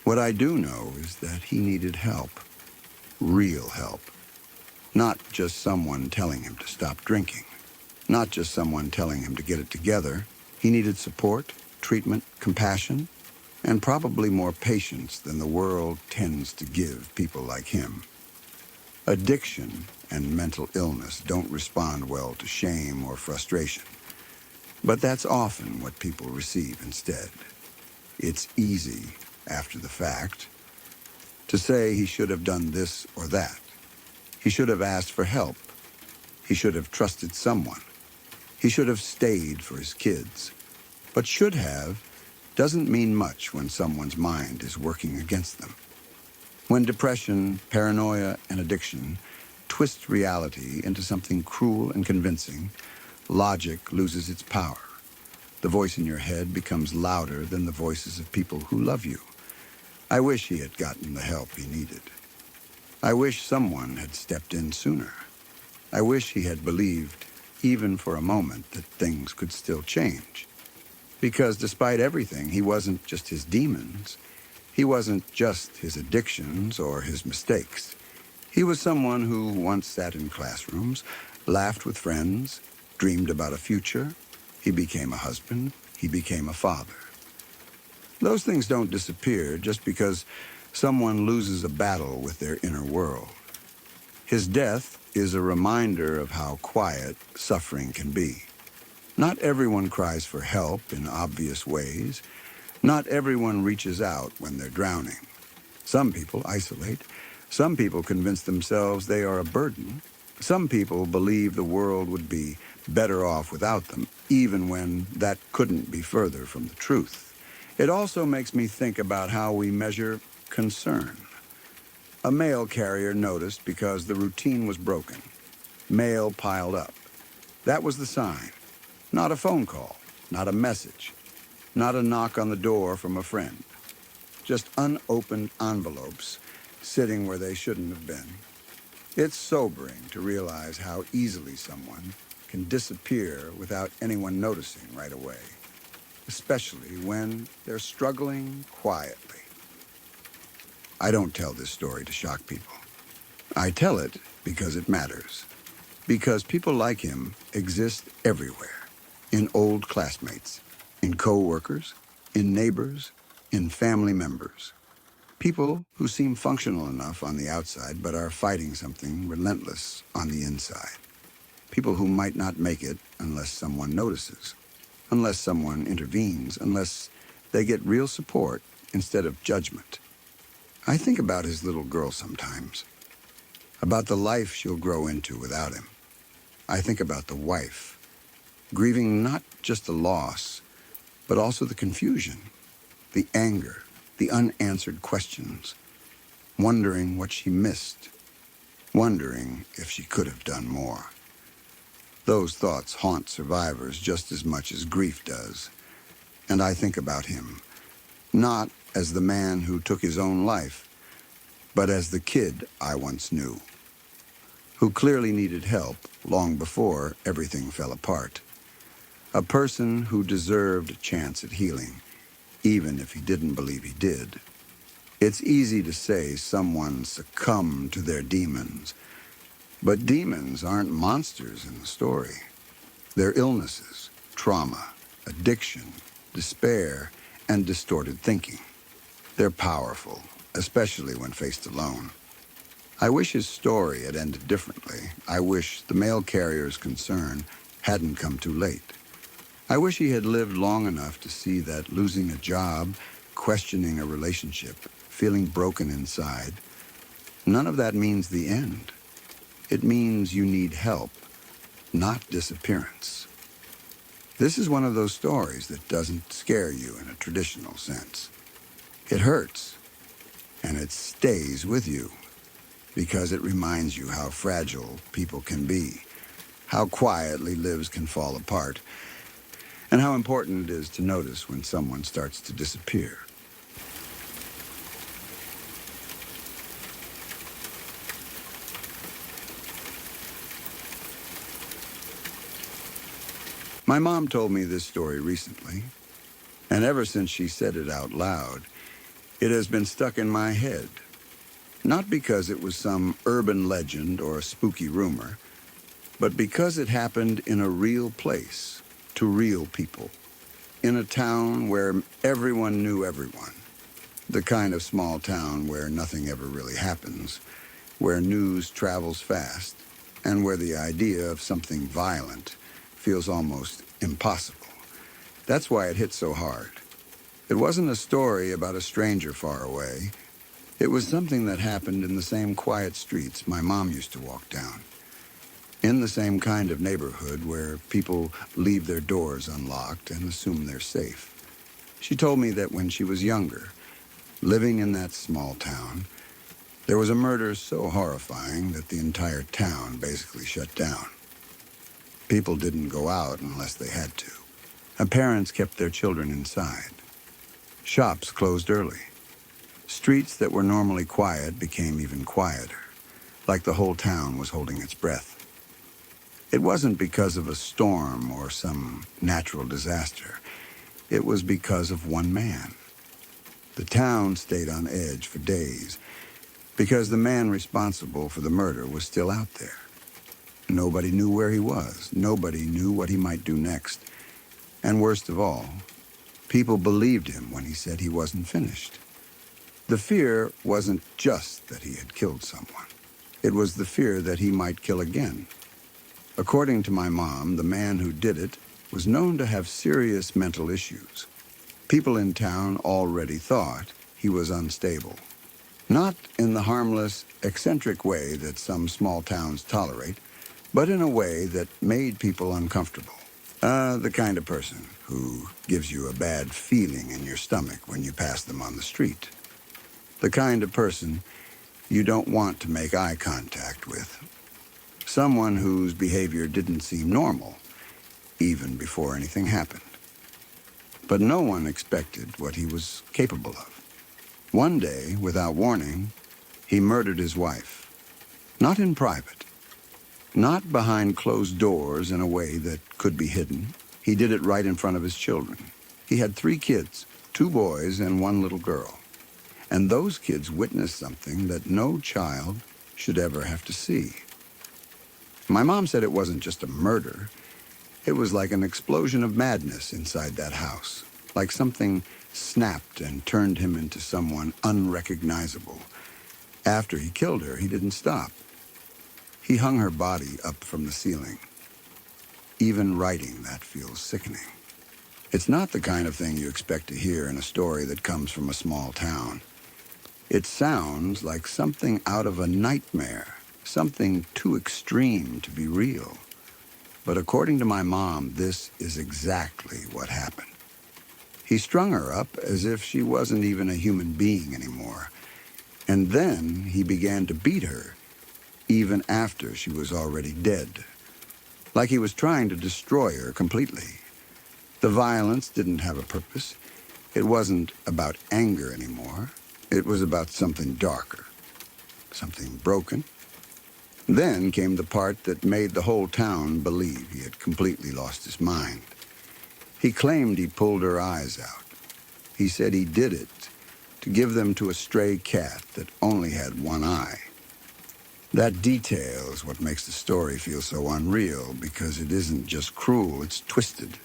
What I do know is that he needed help. Real help. Not just someone telling him to stop drinking. Not just someone telling him to get it together. He needed support, treatment, compassion, and probably more patience than the world tends to give people like him. Addiction and mental illness don't respond well to shame or frustration, but that's often what people receive instead. It's easy, after the fact, to say he should have done this or that. He should have asked for help. He should have trusted someone. He should have stayed for his kids. But should have doesn't mean much when someone's mind is working against them. When depression, paranoia, and addiction twist reality into something cruel and convincing, logic loses its power. The voice in your head becomes louder than the voices of people who love you. I wish he had gotten the help he needed. I wish someone had stepped in sooner. I wish he had believed, even for a moment, that things could still change. Because despite everything, he wasn't just his demons. He wasn't just his addictions or his mistakes. He was someone who once sat in classrooms, laughed with friends, dreamed about a future. He became a husband. He became a father. Those things don't disappear just because someone loses a battle with their inner world. His death is a reminder of how quiet suffering can be. Not everyone cries for help in obvious ways. Not everyone reaches out when they're drowning. Some people isolate. Some people convince themselves they are a burden. Some people believe the world would be better off without them, even when that couldn't be further from the truth. It also makes me think about how we measure concern. A mail carrier noticed because the routine was broken. Mail piled up. That was the sign. Not a phone call, not a message, not a knock on the door from a friend. Just unopened envelopes sitting where they shouldn't have been. It's sobering to realize how easily someone can disappear without anyone noticing right away, especially when they're struggling quietly. I don't tell this story to shock people. I tell it because it matters. Because people like him exist everywhere. In old classmates, in coworkers, in neighbors, in family members. People who seem functional enough on the outside but are fighting something relentless on the inside. People who might not make it unless someone notices, unless someone intervenes, unless they get real support instead of judgment. I think about his little girl sometimes, about the life she'll grow into without him. I think about the wife, grieving not just the loss, but also the confusion, the anger, the unanswered questions, wondering what she missed, wondering if she could have done more. Those thoughts haunt survivors just as much as grief does, and I think about him, not as the man who took his own life, but as the kid I once knew, who clearly needed help long before everything fell apart. A person who deserved a chance at healing, even if he didn't believe he did. It's easy to say someone succumbed to their demons, but demons aren't monsters in the story. They're illnesses, trauma, addiction, despair, and distorted thinking. They're powerful, especially when faced alone. I wish his story had ended differently. I wish the mail carrier's concern hadn't come too late. I wish he had lived long enough to see that losing a job, questioning a relationship, feeling broken inside, none of that means the end. It means you need help, not disappearance. This is one of those stories that doesn't scare you in a traditional sense. It hurts, and it stays with you, because it reminds you how fragile people can be, how quietly lives can fall apart, and how important it is to notice when someone starts to disappear. My mom told me this story recently, and ever since she said it out loud, it has been stuck in my head. Not because it was some urban legend or a spooky rumor, but because it happened in a real place, to real people, in a town where everyone knew everyone. The kind of small town where nothing ever really happens, where news travels fast, and where the idea of something violent feels almost impossible. That's why it hit so hard. It wasn't a story about a stranger far away. It was something that happened in the same quiet streets my mom used to walk down. In the same kind of neighborhood where people leave their doors unlocked and assume they're safe. She told me that when she was younger, living in that small town, there was a murder so horrifying that the entire town basically shut down. People didn't go out unless they had to. And parents kept their children inside. Shops closed early. Streets that were normally quiet became even quieter, like the whole town was holding its breath. It wasn't because of a storm or some natural disaster. It was because of one man. The town stayed on edge for days because the man responsible for the murder was still out there. Nobody knew where he was. Nobody knew what he might do next. And worst of all, people believed him when he said he wasn't finished. The fear wasn't just that he had killed someone. It was the fear that he might kill again. According to my mom, the man who did it was known to have serious mental issues. People in town already thought he was unstable. Not in the harmless, eccentric way that some small towns tolerate, but in a way that made people uncomfortable. The kind of person who gives you a bad feeling in your stomach when you pass them on the street. The kind of person you don't want to make eye contact with. Someone whose behavior didn't seem normal, even before anything happened. But no one expected what he was capable of. One day, without warning, he murdered his wife. Not in private. Not behind closed doors in a way that could be hidden. He did it right in front of his children. He had 3 kids, 2 boys and 1 little girl. And those kids witnessed something that no child should ever have to see. My mom said it wasn't just a murder. It was like an explosion of madness inside that house. Like something snapped and turned him into someone unrecognizable. After he killed her, he didn't stop. He hung her body up from the ceiling. Even writing that feels sickening. It's not the kind of thing you expect to hear in a story that comes from a small town. It sounds like something out of a nightmare, something too extreme to be real. But according to my mom, this is exactly what happened. He strung her up as if she wasn't even a human being anymore. And then he began to beat her, even after she was already dead. Like he was trying to destroy her completely. The violence didn't have a purpose. It wasn't about anger anymore. It was about something darker, something broken. Then came the part that made the whole town believe he had completely lost his mind. He claimed he pulled her eyes out. He said he did it to give them to a stray cat that only had one eye. That detail is what makes the story feel so unreal, because it isn't just cruel, it's twisted.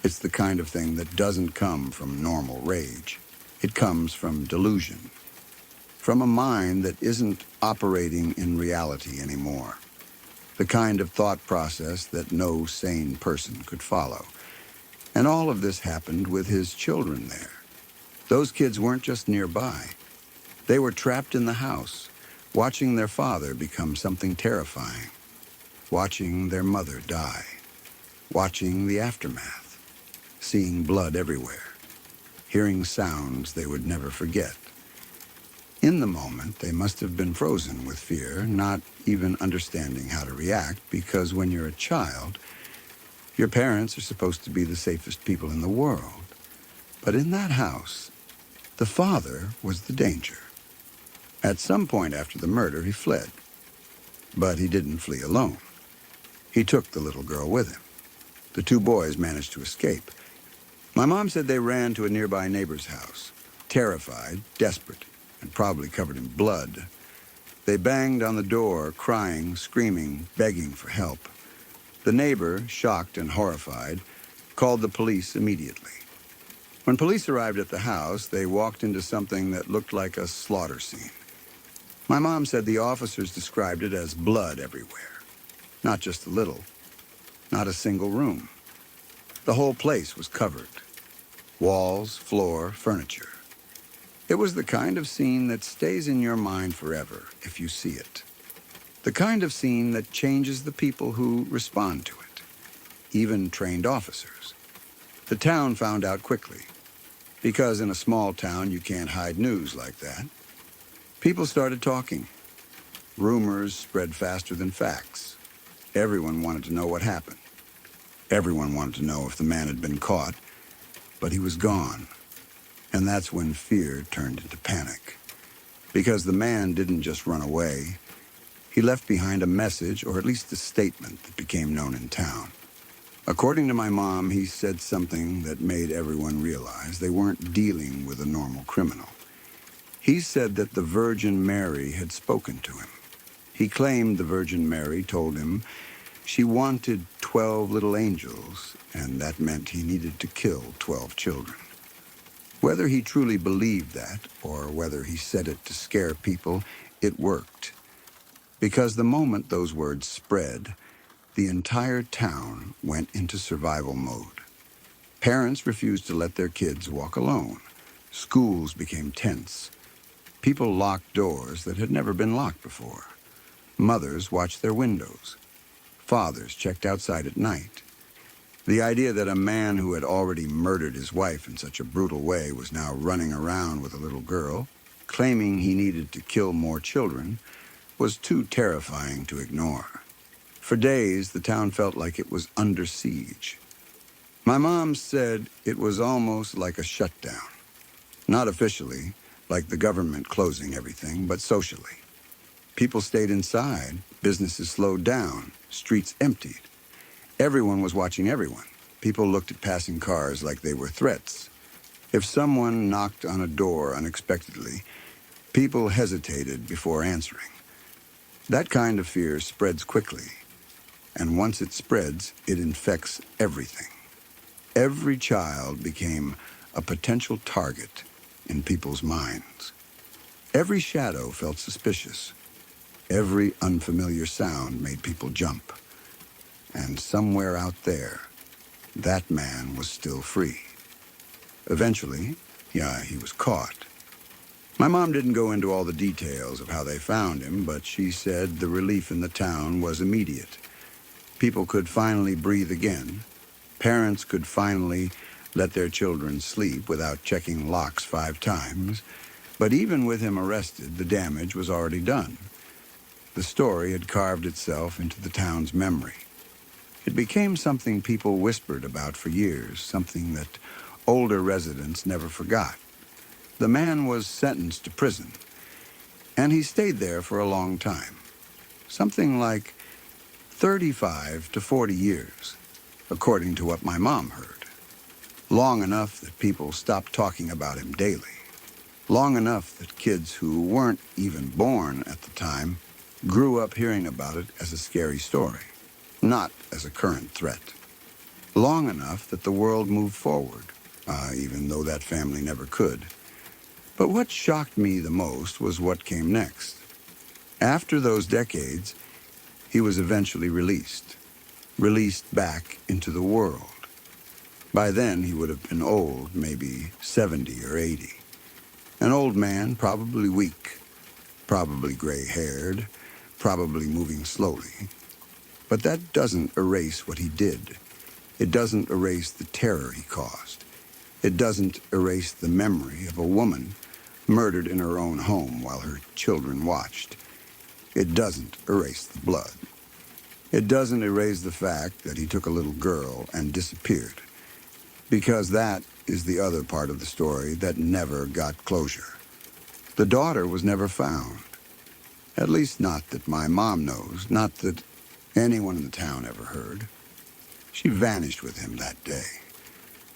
It's the kind of thing that doesn't come from normal rage. It comes from delusion, from a mind that isn't operating in reality anymore. The kind of thought process that no sane person could follow. And all of this happened with his children there. Those kids weren't just nearby. They were trapped in the house, watching their father become something terrifying, watching their mother die, watching the aftermath, seeing blood everywhere, hearing sounds they would never forget. In the moment, they must have been frozen with fear, not even understanding how to react, because when you're a child, your parents are supposed to be the safest people in the world. But in that house, the father was the danger. At some point after the murder, he fled. But he didn't flee alone. He took the little girl with him. The two boys managed to escape. My mom said they ran to a nearby neighbor's house, terrified, desperate, and probably covered in blood. They banged on the door, crying, screaming, begging for help. The neighbor, shocked and horrified, called the police immediately. When police arrived at the house, they walked into something that looked like a slaughter scene. My mom said the officers described it as blood everywhere. Not just a little, not a single room. The whole place was covered. Walls, floor, furniture. It was the kind of scene that stays in your mind forever if you see it. The kind of scene that changes the people who respond to it, even trained officers. The town found out quickly, because in a small town you can't hide news like that. People started talking. Rumors spread faster than facts. Everyone wanted to know what happened. Everyone wanted to know if the man had been caught, but he was gone. And that's when fear turned into panic. Because the man didn't just run away. He left behind a message, or at least a statement, that became known in town. According to my mom, he said something that made everyone realize they weren't dealing with a normal criminal. He said that the Virgin Mary had spoken to him. He claimed the Virgin Mary told him she wanted 12 little angels, and that meant he needed to kill 12 children. Whether he truly believed that, or whether he said it to scare people, it worked. Because the moment those words spread, the entire town went into survival mode. Parents refused to let their kids walk alone. Schools became tense. People locked doors that had never been locked before. Mothers watched their windows. Fathers checked outside at night. The idea that a man who had already murdered his wife in such a brutal way was now running around with a little girl, claiming he needed to kill more children, was too terrifying to ignore. For days, the town felt like it was under siege. My mom said it was almost like a shutdown. Not officially, like the government closing everything, but socially. People stayed inside, businesses slowed down, streets emptied. Everyone was watching everyone. People looked at passing cars like they were threats. If someone knocked on a door unexpectedly, people hesitated before answering. That kind of fear spreads quickly, and once it spreads, it infects everything. Every child became a potential target in people's minds. Every shadow felt suspicious. Every unfamiliar sound made people jump. And somewhere out there, that man was still free. Eventually, he was caught. My mom didn't go into all the details of how they found him, but she said the relief in the town was immediate. People could finally breathe again. Parents could finally let their children sleep without checking locks 5 times. But even with him arrested, the damage was already done. The story had carved itself into the town's memory. It became something people whispered about for years, something that older residents never forgot. The man was sentenced to prison, and he stayed there for a long time. Something like 35 to 40 years, according to what my mom heard. Long enough that people stopped talking about him daily. Long enough that kids who weren't even born at the time grew up hearing about it as a scary story, not as a current threat. Long enough that the world moved forward, even though that family never could. But what shocked me the most was what came next. After those decades, he was eventually released back into the world. By then, he would have been old, maybe 70 or 80. An old man, probably weak, probably gray-haired, probably moving slowly. But that doesn't erase what he did. It doesn't erase the terror he caused. It doesn't erase the memory of a woman murdered in her own home while her children watched. It doesn't erase the blood. It doesn't erase the fact that he took a little girl and disappeared. Because that is the other part of the story that never got closure. The daughter was never found. At least not that my mom knows, not that anyone in the town ever heard. She vanished with him that day.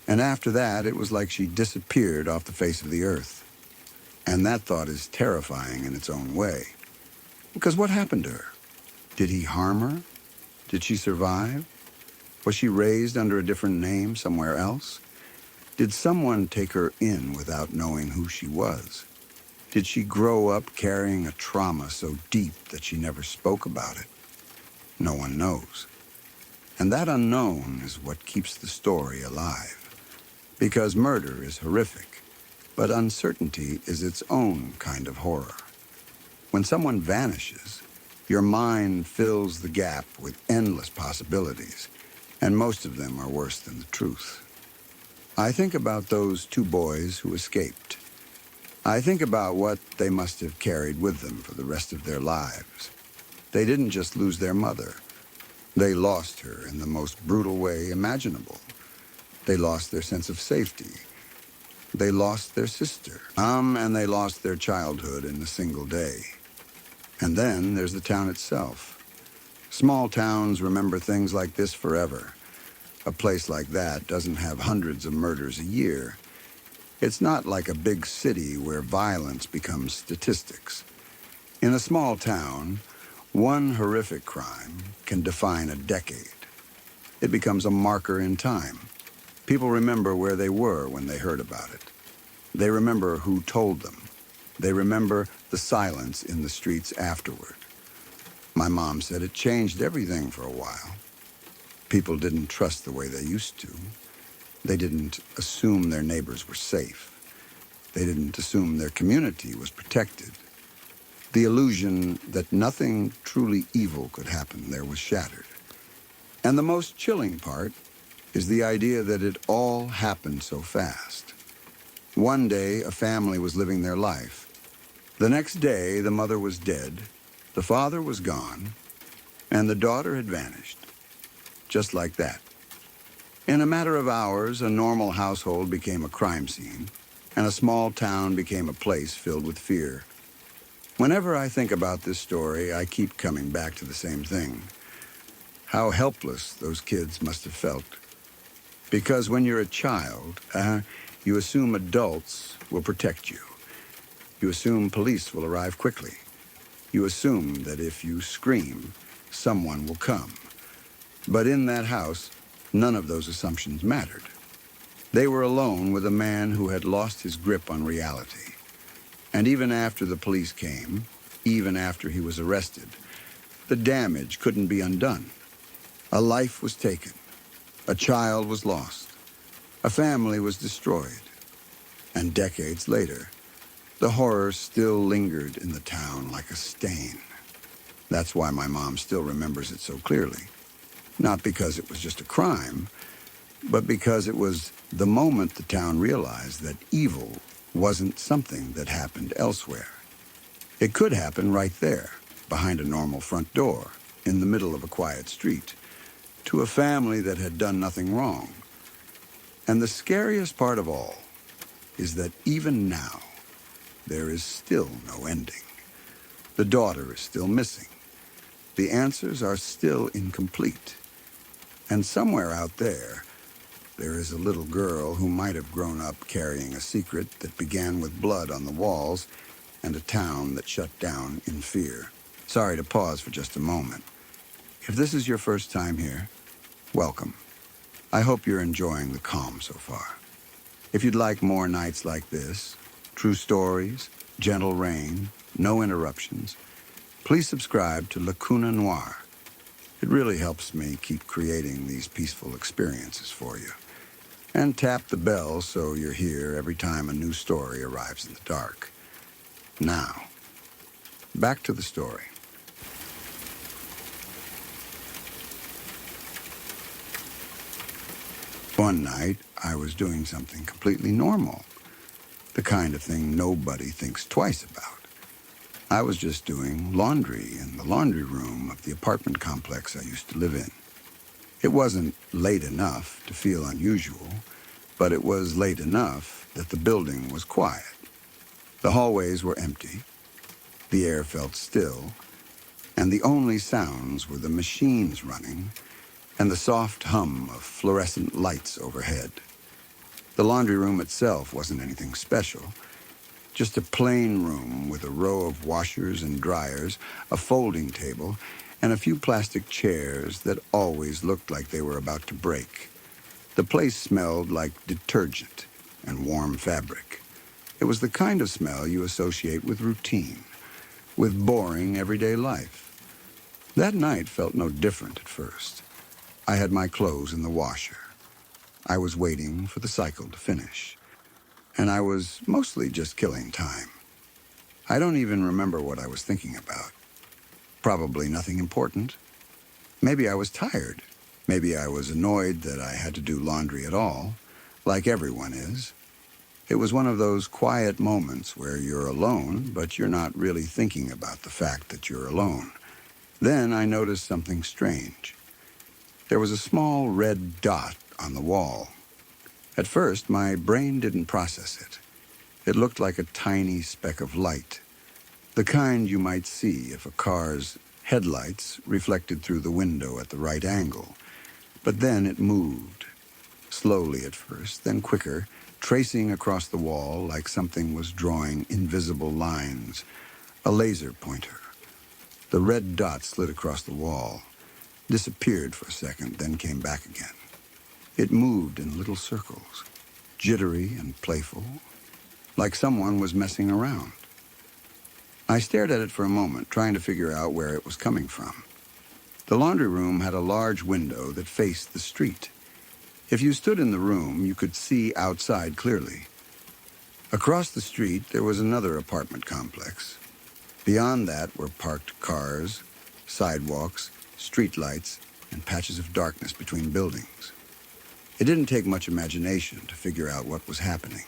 And after that, it was like she disappeared off the face of the earth. And that thought is terrifying in its own way. Because what happened to her? Did he harm her? Did she survive? Was she raised under a different name somewhere else? Did someone take her in without knowing who she was? Did she grow up carrying a trauma so deep that she never spoke about it? No one knows. And that unknown is what keeps the story alive. Because murder is horrific, but uncertainty is its own kind of horror. When someone vanishes, your mind fills the gap with endless possibilities, and most of them are worse than the truth. I think about those two boys who escaped. I think about what they must have carried with them for the rest of their lives. They didn't just lose their mother. They lost her in the most brutal way imaginable. They lost their sense of safety. They lost their sister. And they lost their childhood in a single day. And then there's the town itself. Small towns remember things like this forever. A place like that doesn't have hundreds of murders a year. It's not like a big city where violence becomes statistics. In a small town, one horrific crime can define a decade. It becomes a marker in time. People remember where they were when they heard about it. They remember who told them. They remember the silence in the streets afterward. My mom said it changed everything for a while. People didn't trust the way they used to. They didn't assume their neighbors were safe. They didn't assume their community was protected. The illusion that nothing truly evil could happen there was shattered. And the most chilling part is the idea that it all happened so fast. One day, a family was living their life. The next day, the mother was dead, the father was gone, and the daughter had vanished. Just like that. In a matter of hours, a normal household became a crime scene, and a small town became a place filled with fear. Whenever I think about this story, I keep coming back to the same thing. How helpless those kids must have felt. Because when you're a child, you assume adults will protect you. You assume police will arrive quickly. You assume that if you scream, someone will come. But in that house, none of those assumptions mattered. They were alone with a man who had lost his grip on reality. And even after the police came, even after he was arrested, the damage couldn't be undone. A life was taken. A child was lost. A family was destroyed. And decades later, the horror still lingered in the town like a stain. That's why my mom still remembers it so clearly. Not because it was just a crime, but because it was the moment the town realized that evil wasn't something that happened elsewhere. It could happen right there, behind a normal front door, in the middle of a quiet street, to a family that had done nothing wrong. And the scariest part of all is that even now, there is still no ending. The daughter is still missing. The answers are still incomplete. And somewhere out there, there is a little girl who might have grown up carrying a secret that began with blood on the walls and a town that shut down in fear. Sorry to pause for just a moment. If this is your first time here, welcome. I hope you're enjoying the calm so far. If you'd like more nights like this, true stories, gentle rain, no interruptions, please subscribe to Lacuna Noir. It really helps me keep creating these peaceful experiences for you. And tap the bell so you're here every time a new story arrives in the dark. Now, back to the story. One night, I was doing something completely normal, the kind of thing nobody thinks twice about. I was just doing laundry in the laundry room of the apartment complex I used to live in. It wasn't late enough to feel unusual, but it was late enough that the building was quiet. The hallways were empty, the air felt still, and the only sounds were the machines running and the soft hum of fluorescent lights overhead. The laundry room itself wasn't anything special, just a plain room with a row of washers and dryers, a folding table, and a few plastic chairs that always looked like they were about to break. The place smelled like detergent and warm fabric. It was the kind of smell you associate with routine, with boring everyday life. That night felt no different at first. I had my clothes in the washer. I was waiting for the cycle to finish. And I was mostly just killing time. I don't even remember what I was thinking about. Probably nothing important. Maybe I was tired. Maybe I was annoyed that I had to do laundry at all, like everyone is. It was one of those quiet moments where you're alone, but you're not really thinking about the fact that you're alone. Then I noticed something strange. There was a small red dot on the wall. At first, my brain didn't process it. It looked like a tiny speck of light, the kind you might see if a car's headlights reflected through the window at the right angle. But then it moved, slowly at first, then quicker, tracing across the wall like something was drawing invisible lines, a laser pointer. The red dot slid across the wall, disappeared for a second, then came back again. It moved in little circles, jittery and playful, like someone was messing around. I stared at it for a moment, trying to figure out where it was coming from. The laundry room had a large window that faced the street. If you stood in the room, you could see outside clearly. Across the street, there was another apartment complex. Beyond that were parked cars, sidewalks, streetlights, and patches of darkness between buildings. It didn't take much imagination to figure out what was happening.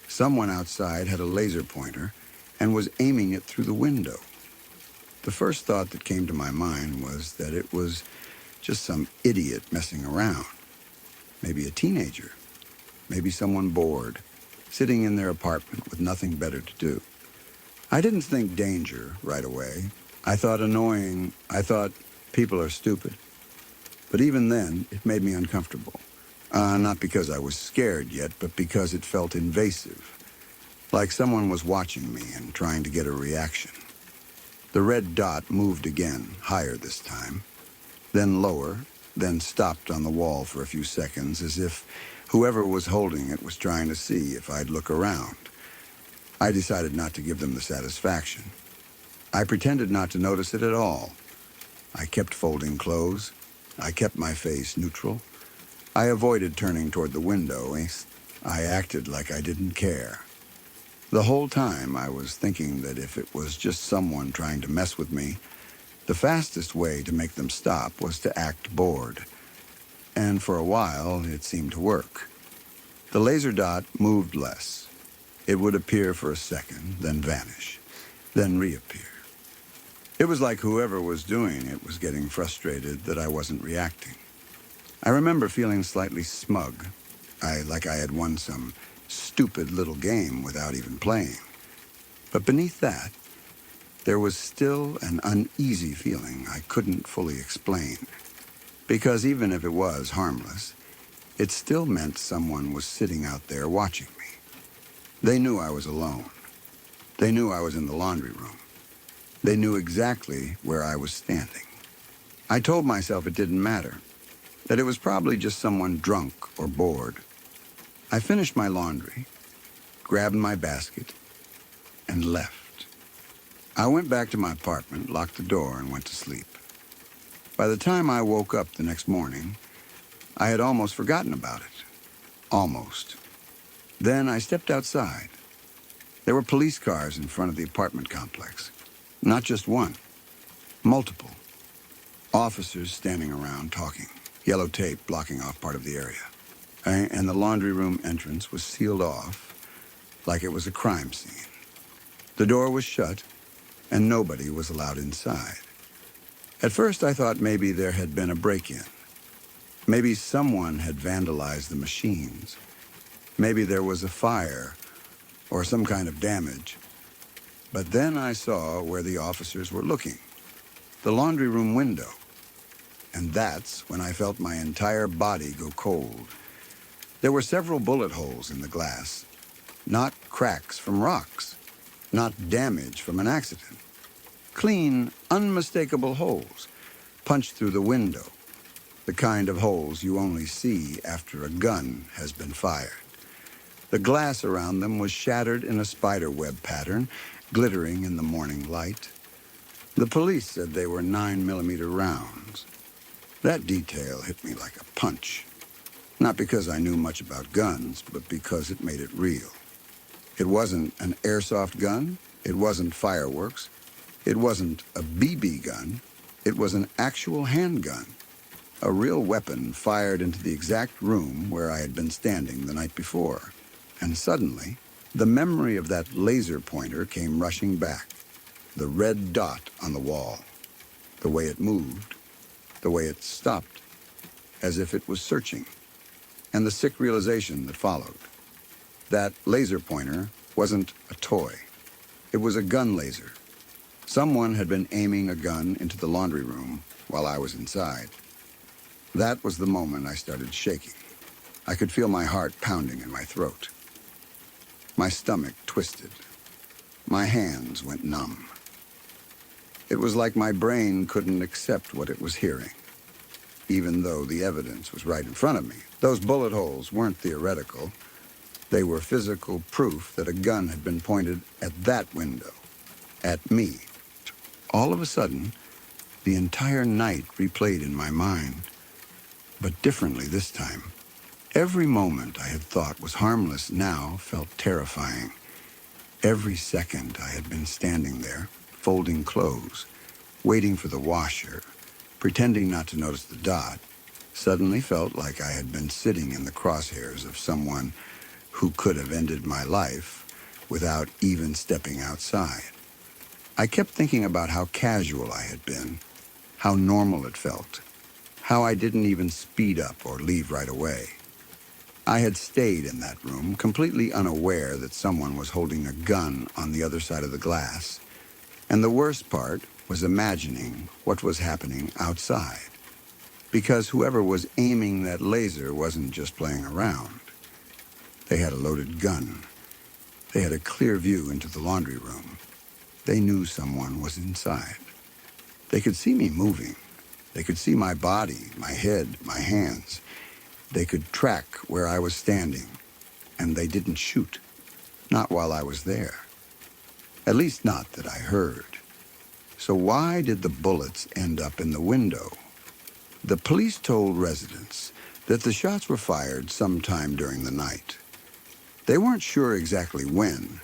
Someone outside had a laser pointer and was aiming it through the window. The first thought that came to my mind was that it was just some idiot messing around. Maybe a teenager, maybe someone bored, sitting in their apartment with nothing better to do. I didn't think danger right away. I thought annoying. I thought people are stupid. But even then, it made me uncomfortable. Not because I was scared yet, but because it felt invasive. Like someone was watching me and trying to get a reaction. The red dot moved again, higher this time, then lower, then stopped on the wall for a few seconds, as if whoever was holding it was trying to see if I'd look around. I decided not to give them the satisfaction. I pretended not to notice it at all. I kept folding clothes. I kept my face neutral. I avoided turning toward the window. I acted like I didn't care. The whole time I was thinking that if it was just someone trying to mess with me, the fastest way to make them stop was to act bored. And for a while, it seemed to work. The laser dot moved less. It would appear for a second, then vanish, then reappear. It was like whoever was doing it was getting frustrated that I wasn't reacting. I remember feeling slightly smug. Like I had won some stupid little game without even playing. But beneath that, there was still an uneasy feeling I couldn't fully explain. Because even if it was harmless, it still meant someone was sitting out there watching me. They knew I was alone. They knew I was in the laundry room. They knew exactly where I was standing. I told myself it didn't matter, that it was probably just someone drunk or bored. I finished my laundry, grabbed my basket, and left. I went back to my apartment, locked the door, and went to sleep. By the time I woke up the next morning, I had almost forgotten about it. Almost. Then I stepped outside. There were police cars in front of the apartment complex. Not just one, multiple. Officers standing around talking, yellow tape blocking off part of the area. And the laundry room entrance was sealed off like it was a crime scene. The door was shut, and nobody was allowed inside. At first, I thought maybe there had been a break-in. Maybe someone had vandalized the machines. Maybe there was a fire or some kind of damage. But then I saw where the officers were looking, the laundry room window. And that's when I felt my entire body go cold. There were several bullet holes in the glass, not cracks from rocks, not damage from an accident. Clean, unmistakable holes, punched through the window, the kind of holes you only see after a gun has been fired. The glass around them was shattered in a spiderweb pattern, glittering in the morning light. The police said they were 9mm rounds. That detail hit me like a punch. Not because I knew much about guns, but because it made it real. It wasn't an airsoft gun. It wasn't fireworks. It wasn't a BB gun. It was an actual handgun. A real weapon fired into the exact room where I had been standing the night before. And suddenly, the memory of that laser pointer came rushing back. The red dot on the wall. The way it moved. The way it stopped. As if it was searching. And the sick realization that followed. That laser pointer wasn't a toy. It was a gun laser. Someone had been aiming a gun into the laundry room while I was inside. That was the moment I started shaking. I could feel my heart pounding in my throat. My stomach twisted. My hands went numb. It was like my brain couldn't accept what it was hearing, even though the evidence was right in front of me. Those bullet holes weren't theoretical. They were physical proof that a gun had been pointed at that window, at me. All of a sudden, the entire night replayed in my mind, but differently this time. Every moment I had thought was harmless now felt terrifying. Every second I had been standing there, folding clothes, waiting for the washer, pretending not to notice the dot, suddenly felt like I had been sitting in the crosshairs of someone who could have ended my life without even stepping outside. I kept thinking about how casual I had been, how normal it felt, how I didn't even speed up or leave right away. I had stayed in that room, completely unaware that someone was holding a gun on the other side of the glass. And the worst part was imagining what was happening outside. Because whoever was aiming that laser wasn't just playing around. They had a loaded gun. They had a clear view into the laundry room. They knew someone was inside. They could see me moving. They could see my body, my head, my hands. They could track where I was standing. And they didn't shoot. Not while I was there. At least not that I heard. So why did the bullets end up in the window? The police told residents that the shots were fired sometime during the night. They weren't sure exactly when,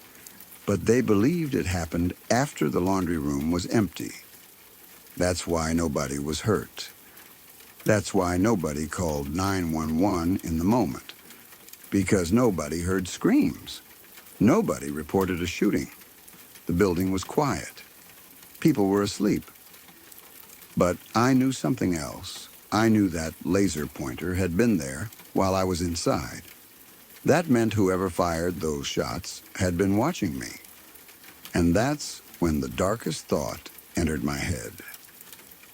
but they believed it happened after the laundry room was empty. That's why nobody was hurt. That's why nobody called 911 in the moment. Because nobody heard screams. Nobody reported a shooting. The building was quiet. People were asleep. But I knew something else. I knew that laser pointer had been there while I was inside. That meant whoever fired those shots had been watching me. And that's when the darkest thought entered my head.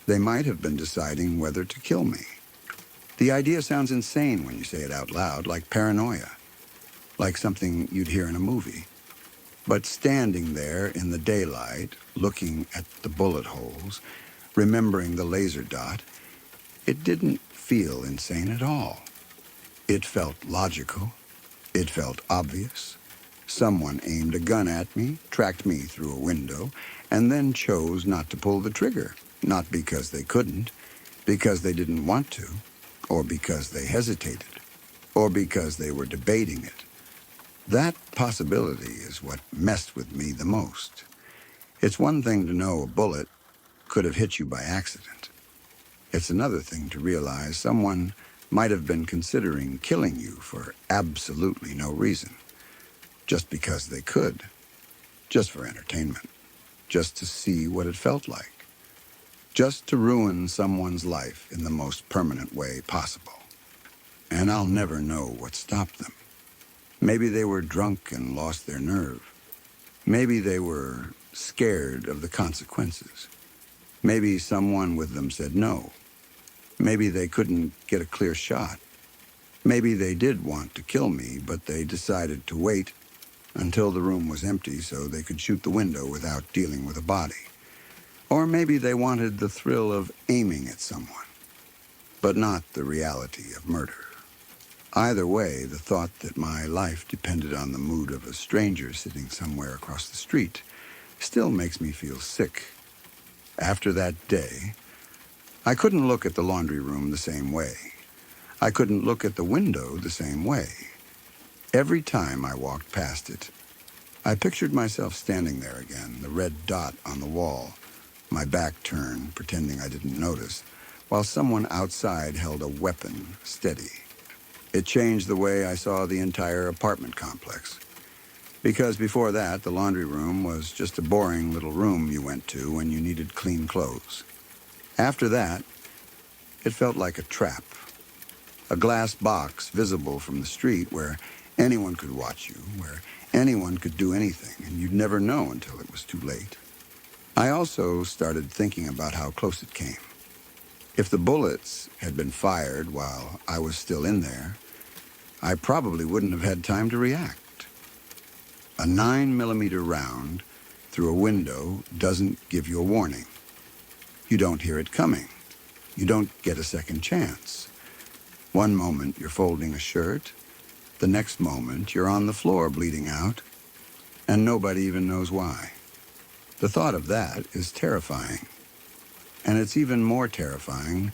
They might have been deciding whether to kill me. The idea sounds insane when you say it out loud, like paranoia, like something you'd hear in a movie. But standing there in the daylight, looking at the bullet holes, remembering the laser dot, it didn't feel insane at all. It felt logical. It felt obvious. Someone aimed a gun at me, tracked me through a window, and then chose not to pull the trigger. Not because they couldn't, because they didn't want to, or because they hesitated, or because they were debating it. That possibility is what messed with me the most. It's one thing to know a bullet could have hit you by accident. It's another thing to realize someone might have been considering killing you for absolutely no reason. Just because they could. Just for entertainment. Just to see what it felt like. Just to ruin someone's life in the most permanent way possible. And I'll never know what stopped them. Maybe they were drunk and lost their nerve. Maybe they were scared of the consequences. Maybe someone with them said no. Maybe they couldn't get a clear shot. Maybe they did want to kill me, but they decided to wait until the room was empty so they could shoot the window without dealing with a body. Or maybe they wanted the thrill of aiming at someone, but not the reality of murder. Either way, the thought that my life depended on the mood of a stranger sitting somewhere across the street still makes me feel sick. After that day, I couldn't look at the laundry room the same way. I couldn't look at the window the same way. Every time I walked past it, I pictured myself standing there again, the red dot on the wall, my back turned, pretending I didn't notice, while someone outside held a weapon steady. It changed the way I saw the entire apartment complex. Because before that, the laundry room was just a boring little room you went to when you needed clean clothes. After that, it felt like a trap. A glass box visible from the street where anyone could watch you, where anyone could do anything, and you'd never know until it was too late. I also started thinking about how close it came. If the bullets had been fired while I was still in there, I probably wouldn't have had time to react. A 9mm round through a window doesn't give you a warning. You don't hear it coming. You don't get a second chance. One moment you're folding a shirt, the next moment you're on the floor bleeding out, and nobody even knows why. The thought of that is terrifying. And it's even more terrifying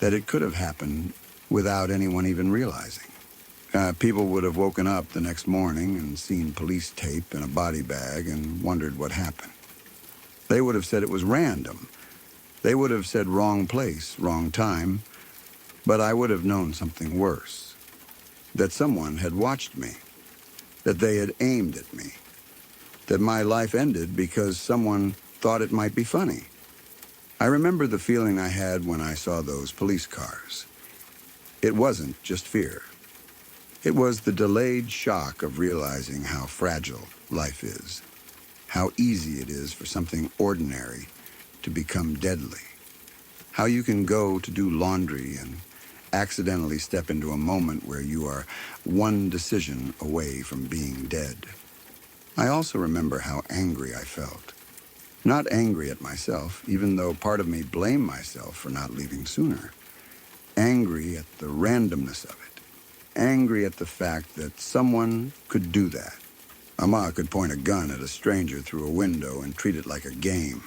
that it could have happened without anyone even realizing. People would have woken up the next morning and seen police tape in a body bag and wondered what happened. They would have said it was random. They would have said wrong place, wrong time, but I would have known something worse. That someone had watched me, that they had aimed at me, that my life ended because someone thought it might be funny. I remember the feeling I had when I saw those police cars. It wasn't just fear. It was the delayed shock of realizing how fragile life is, how easy it is for something ordinary to become deadly, how you can go to do laundry and accidentally step into a moment where you are one decision away from being dead. I also remember how angry I felt. Not angry at myself, even though part of me blamed myself for not leaving sooner. Angry at the randomness of it. Angry at the fact that someone could do that. Ama could point a gun at a stranger through a window and treat it like a game.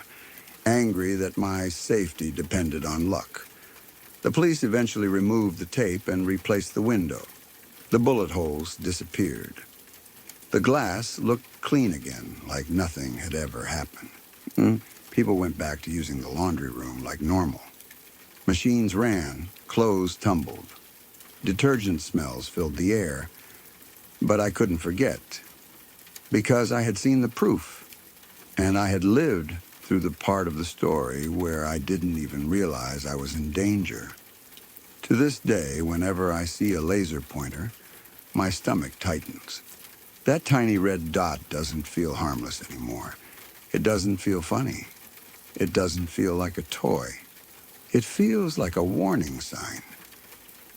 Angry that my safety depended on luck. The police eventually removed the tape and replaced the window. The bullet holes disappeared. The glass looked clean again, like nothing had ever happened. People went back to using the laundry room like normal. Machines ran, clothes tumbled. Detergent smells filled the air, but I couldn't forget, because I had seen the proof, and I had lived through the part of the story where I didn't even realize I was in danger. To this day, whenever I see a laser pointer, my stomach tightens. That tiny red dot doesn't feel harmless anymore. It doesn't feel funny. It doesn't feel like a toy. It feels like a warning sign.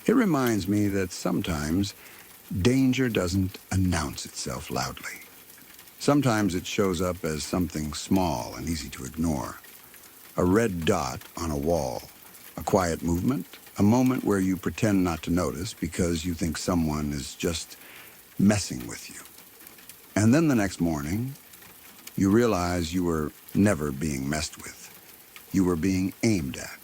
It reminds me that sometimes danger doesn't announce itself loudly. Sometimes it shows up as something small and easy to ignore. A red dot on a wall, a quiet movement, a moment where you pretend not to notice because you think someone is just messing with you. And then the next morning, you realize you were never being messed with. You were being aimed at.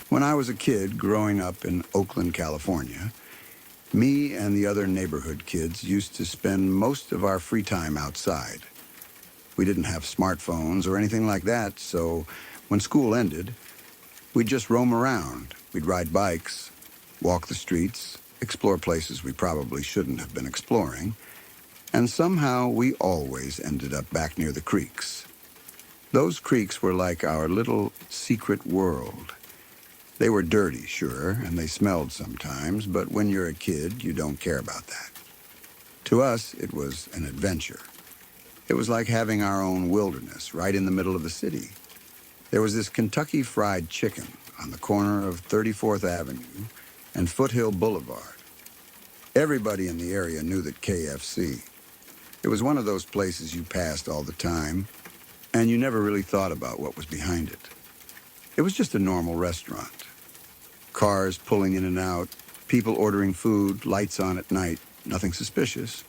When I was a kid growing up in Oakland, California, me and the other neighborhood kids used to spend most of our free time outside. We didn't have smartphones or anything like that, so when school ended, we'd just roam around. We'd ride bikes, walk the streets, explore places we probably shouldn't have been exploring, and somehow we always ended up back near the creeks. Those creeks were like our little secret world. They were dirty, sure, and they smelled sometimes, but when you're a kid, you don't care about that. To us, it was an adventure. It was like having our own wilderness right in the middle of the city. There was this Kentucky Fried Chicken on the corner of 34th Avenue and Foothill Boulevard. Everybody in the area knew that KFC. It was one of those places you passed all the time, and you never really thought about what was behind it. It was just a normal restaurant. Cars pulling in and out, people ordering food, lights on at night, nothing suspicious.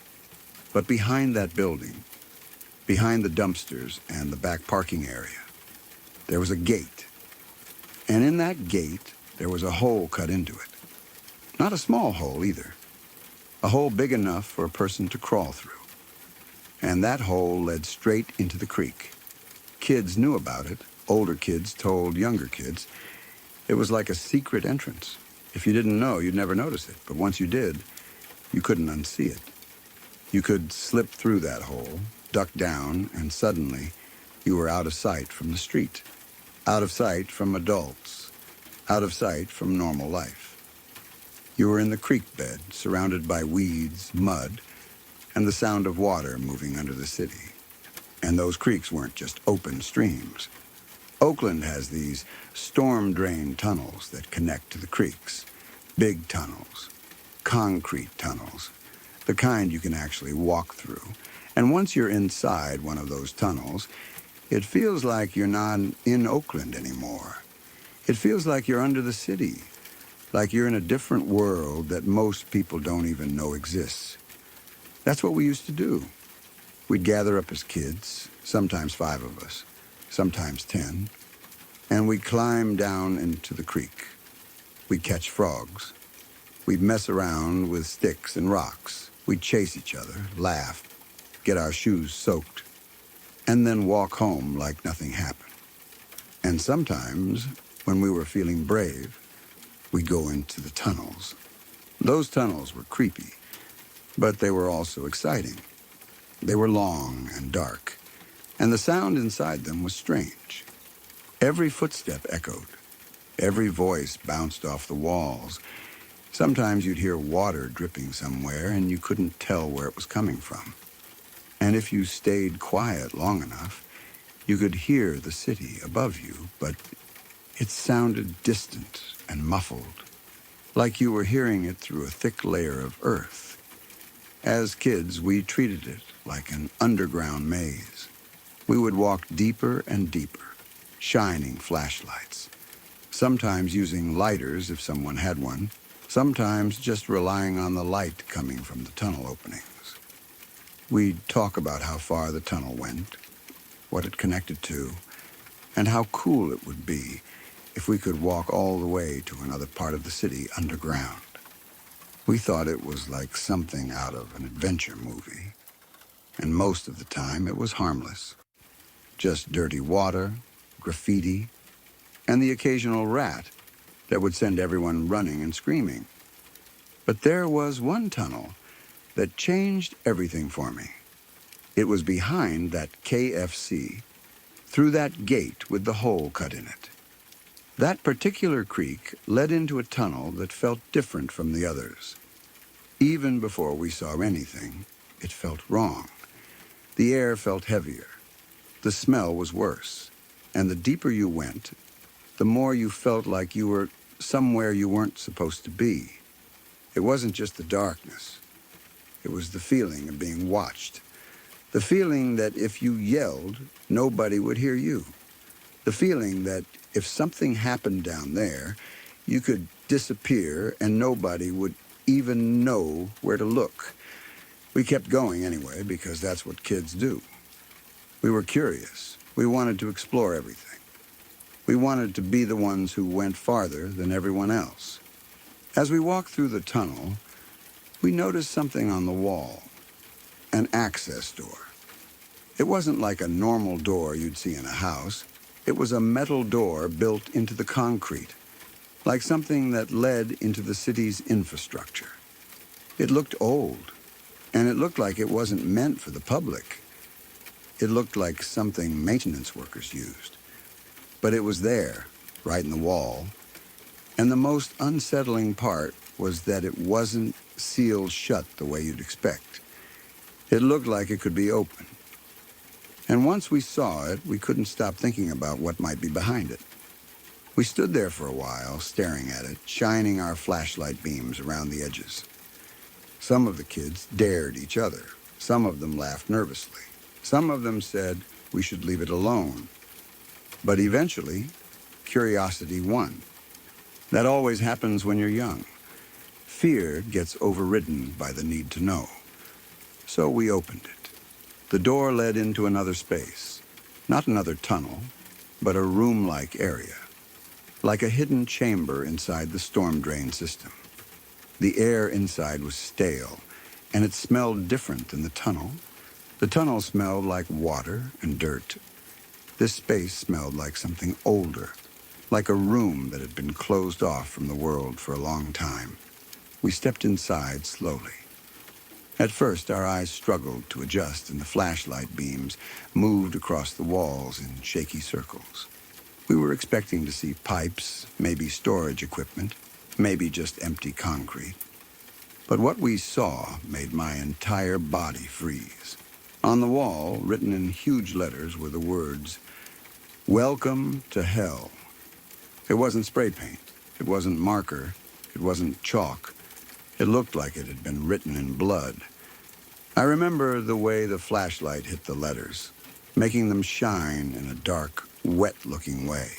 But behind that building, behind the dumpsters and the back parking area, there was a gate. And in that gate, there was a hole cut into it. Not a small hole either. A hole big enough for a person to crawl through. And that hole led straight into the creek. Kids knew about it. Older kids told younger kids. It was like a secret entrance. If you didn't know, you'd never notice it. But once you did, you couldn't unsee it. You could slip through that hole, duck down, and suddenly you were out of sight from the street. Out of sight from adults. Out of sight from normal life. You were in the creek bed, surrounded by weeds, mud, and the sound of water moving under the city. And those creeks weren't just open streams. Oakland has these storm-drain tunnels that connect to the creeks. Big tunnels, concrete tunnels, the kind you can actually walk through. And once you're inside one of those tunnels, it feels like you're not in Oakland anymore. It feels like you're under the city, like you're in a different world that most people don't even know exists. That's what we used to do. We'd gather up as kids, sometimes 5 of us, sometimes 10, and we'd climb down into the creek. We'd catch frogs. We'd mess around with sticks and rocks. We'd chase each other, laugh, get our shoes soaked, and then walk home like nothing happened. And sometimes, when we were feeling brave, we'd go into the tunnels. Those tunnels were creepy, but they were also exciting. They were long and dark, and the sound inside them was strange. Every footstep echoed. Every voice bounced off the walls. Sometimes you'd hear water dripping somewhere, and you couldn't tell where it was coming from. And if you stayed quiet long enough, you could hear the city above you, but it sounded distant and muffled, like you were hearing it through a thick layer of earth. As kids, we treated it like an underground maze. We would walk deeper and deeper, shining flashlights, sometimes using lighters if someone had one, sometimes just relying on the light coming from the tunnel openings. We'd talk about how far the tunnel went, what it connected to, and how cool it would be if we could walk all the way to another part of the city underground. We thought it was like something out of an adventure movie, and most of the time it was harmless. Just dirty water, graffiti, and the occasional rat that would send everyone running and screaming. But there was one tunnel that changed everything for me. It was behind that KFC, through that gate with the hole cut in it. That particular creek led into a tunnel that felt different from the others. Even before we saw anything, it felt wrong. The air felt heavier. The smell was worse. And the deeper you went, the more you felt like you were somewhere you weren't supposed to be. It wasn't just the darkness. It was the feeling of being watched. The feeling that if you yelled, nobody would hear you. The feeling that if something happened down there, you could disappear and nobody would even know where to look. We kept going anyway, because that's what kids do. We were curious. We wanted to explore everything. We wanted to be the ones who went farther than everyone else. As we walked through the tunnel, we noticed something on the wall, an access door. It wasn't like a normal door you'd see in a house. It was a metal door built into the concrete, like something that led into the city's infrastructure. It looked old, and it looked like it wasn't meant for the public. It looked like something maintenance workers used. But it was there, right in the wall. And the most unsettling part was that it wasn't sealed shut the way you'd expect. It looked like it could be open. And once we saw it, we couldn't stop thinking about what might be behind it. We stood there for a while, staring at it, shining our flashlight beams around the edges. Some of the kids dared each other. Some of them laughed nervously. Some of them said we should leave it alone. But eventually, curiosity won. That always happens when you're young. Fear gets overridden by the need to know. So we opened it. The door led into another space. Not another tunnel, but a room-like area. Like a hidden chamber inside the storm drain system. The air inside was stale, and it smelled different than the tunnel. The tunnel smelled like water and dirt. This space smelled like something older, like a room that had been closed off from the world for a long time. We stepped inside slowly. At first, our eyes struggled to adjust, and the flashlight beams moved across the walls in shaky circles. We were expecting to see pipes, maybe storage equipment, maybe just empty concrete. But what we saw made my entire body freeze. On the wall, written in huge letters, were the words, "Welcome to Hell." It wasn't spray paint. It wasn't marker. It wasn't chalk. It looked like it had been written in blood. I remember the way the flashlight hit the letters, making them shine in a dark, wet-looking way.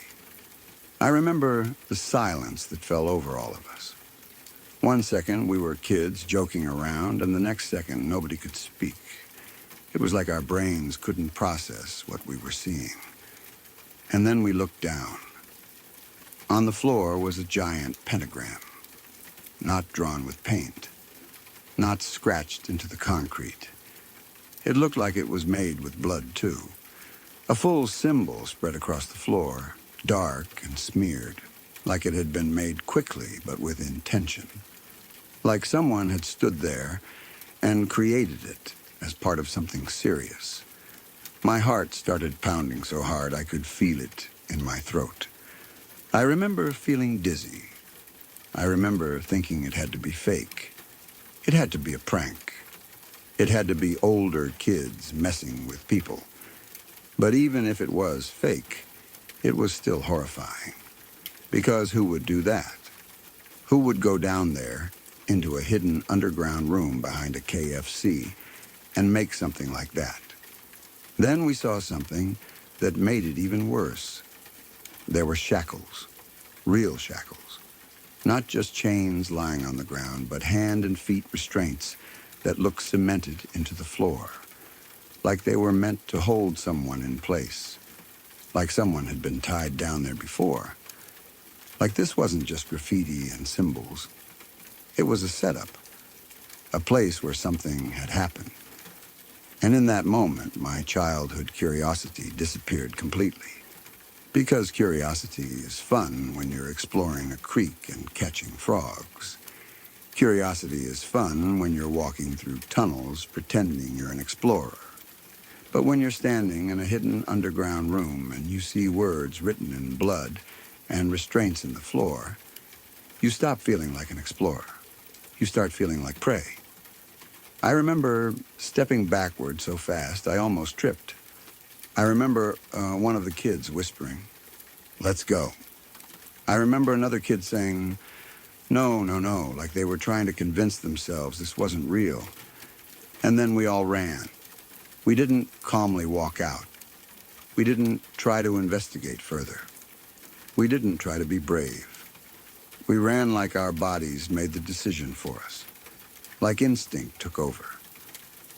I remember the silence that fell over all of us. One second, we were kids joking around, and the next second, nobody could speak. It was like our brains couldn't process what we were seeing. And then we looked down. On the floor was a giant pentagram, not drawn with paint, not scratched into the concrete. It looked like it was made with blood, too. A full symbol spread across the floor, dark and smeared, like it had been made quickly but with intention. Like someone had stood there and created it as part of something serious. My heart started pounding so hard I could feel it in my throat. I remember feeling dizzy. I remember thinking it had to be fake. It had to be a prank. It had to be older kids messing with people. But even if it was fake, it was still horrifying. Because who would do that? Who would go down there into a hidden underground room behind a KFC and make something like that? Then we saw something that made it even worse. There were shackles, real shackles. Not just chains lying on the ground, but hand and feet restraints that looked cemented into the floor. Like they were meant to hold someone in place. Like someone had been tied down there before. Like this wasn't just graffiti and symbols. It was a setup. A place where something had happened. And in that moment, my childhood curiosity disappeared completely. Because curiosity is fun when you're exploring a creek and catching frogs. Curiosity is fun when you're walking through tunnels pretending you're an explorer. But when you're standing in a hidden underground room and you see words written in blood and restraints in the floor, you stop feeling like an explorer. You start feeling like prey. I remember stepping backward so fast I almost tripped. I remember one of the kids whispering, "Let's go." I remember another kid saying, "No, no, no," like they were trying to convince themselves this wasn't real. And then we all ran. We didn't calmly walk out. We didn't try to investigate further. We didn't try to be brave. We ran like our bodies made the decision for us. Like instinct took over.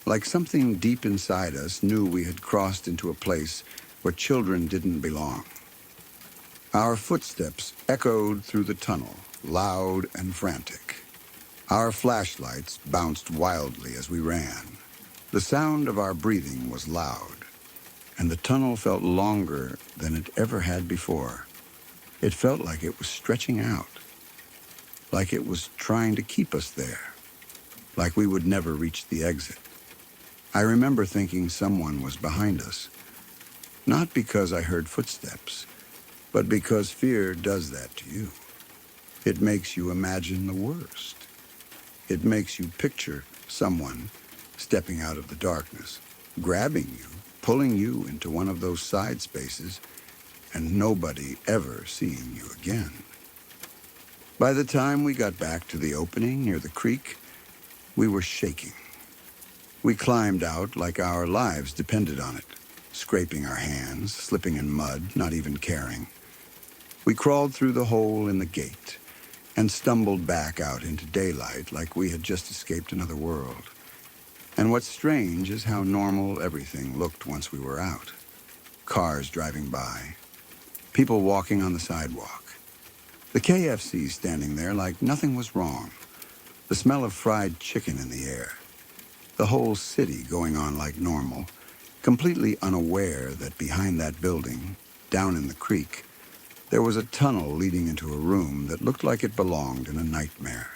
Like something deep inside us knew we had crossed into a place where children didn't belong. Our footsteps echoed through the tunnel, loud and frantic. Our flashlights bounced wildly as we ran. The sound of our breathing was loud, and the tunnel felt longer than it ever had before. It felt like it was stretching out, like it was trying to keep us there, like we would never reach the exit. I remember thinking someone was behind us, not because I heard footsteps, but because fear does that to you. It makes you imagine the worst. It makes you picture someone stepping out of the darkness, grabbing you, pulling you into one of those side spaces, and nobody ever seeing you again. By the time we got back to the opening near the creek, we were shaking. We climbed out like our lives depended on it, scraping our hands, slipping in mud, not even caring. We crawled through the hole in the gate and stumbled back out into daylight like we had just escaped another world. And what's strange is how normal everything looked once we were out. Cars driving by, people walking on the sidewalk, the KFC standing there like nothing was wrong, the smell of fried chicken in the air, the whole city going on like normal, completely unaware that behind that building, down in the creek, there was a tunnel leading into a room that looked like it belonged in a nightmare.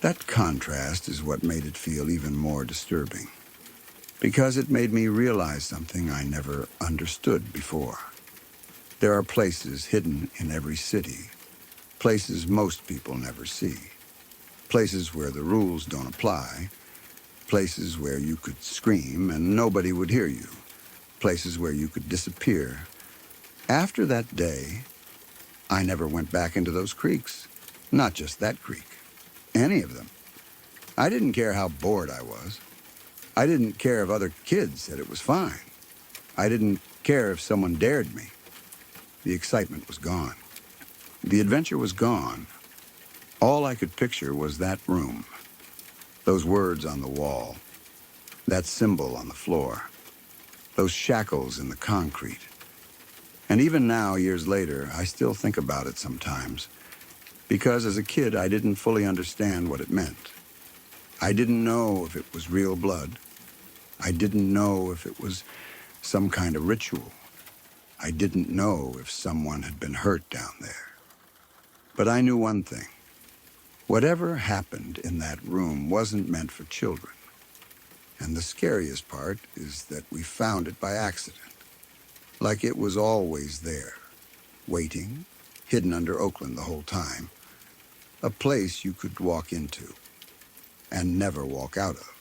That contrast is what made it feel even more disturbing, because it made me realize something I never understood before. There are places hidden in every city, places most people never see, places where the rules don't apply, places where you could scream and nobody would hear you, places where you could disappear. After that day, I never went back into those creeks. Not just that creek. Any of them. I didn't care how bored I was. I didn't care if other kids said it was fine. I didn't care if someone dared me. The excitement was gone. The adventure was gone. All I could picture was that room, those words on the wall, that symbol on the floor, those shackles in the concrete. And even now, years later, I still think about it sometimes, because as a kid, I didn't fully understand what it meant. I didn't know if it was real blood. I didn't know if it was some kind of ritual. I didn't know if someone had been hurt down there. But I knew one thing. Whatever happened in that room wasn't meant for children. And the scariest part is that we found it by accident. Like it was always there, waiting, hidden under Oakland the whole time. A place you could walk into and never walk out of.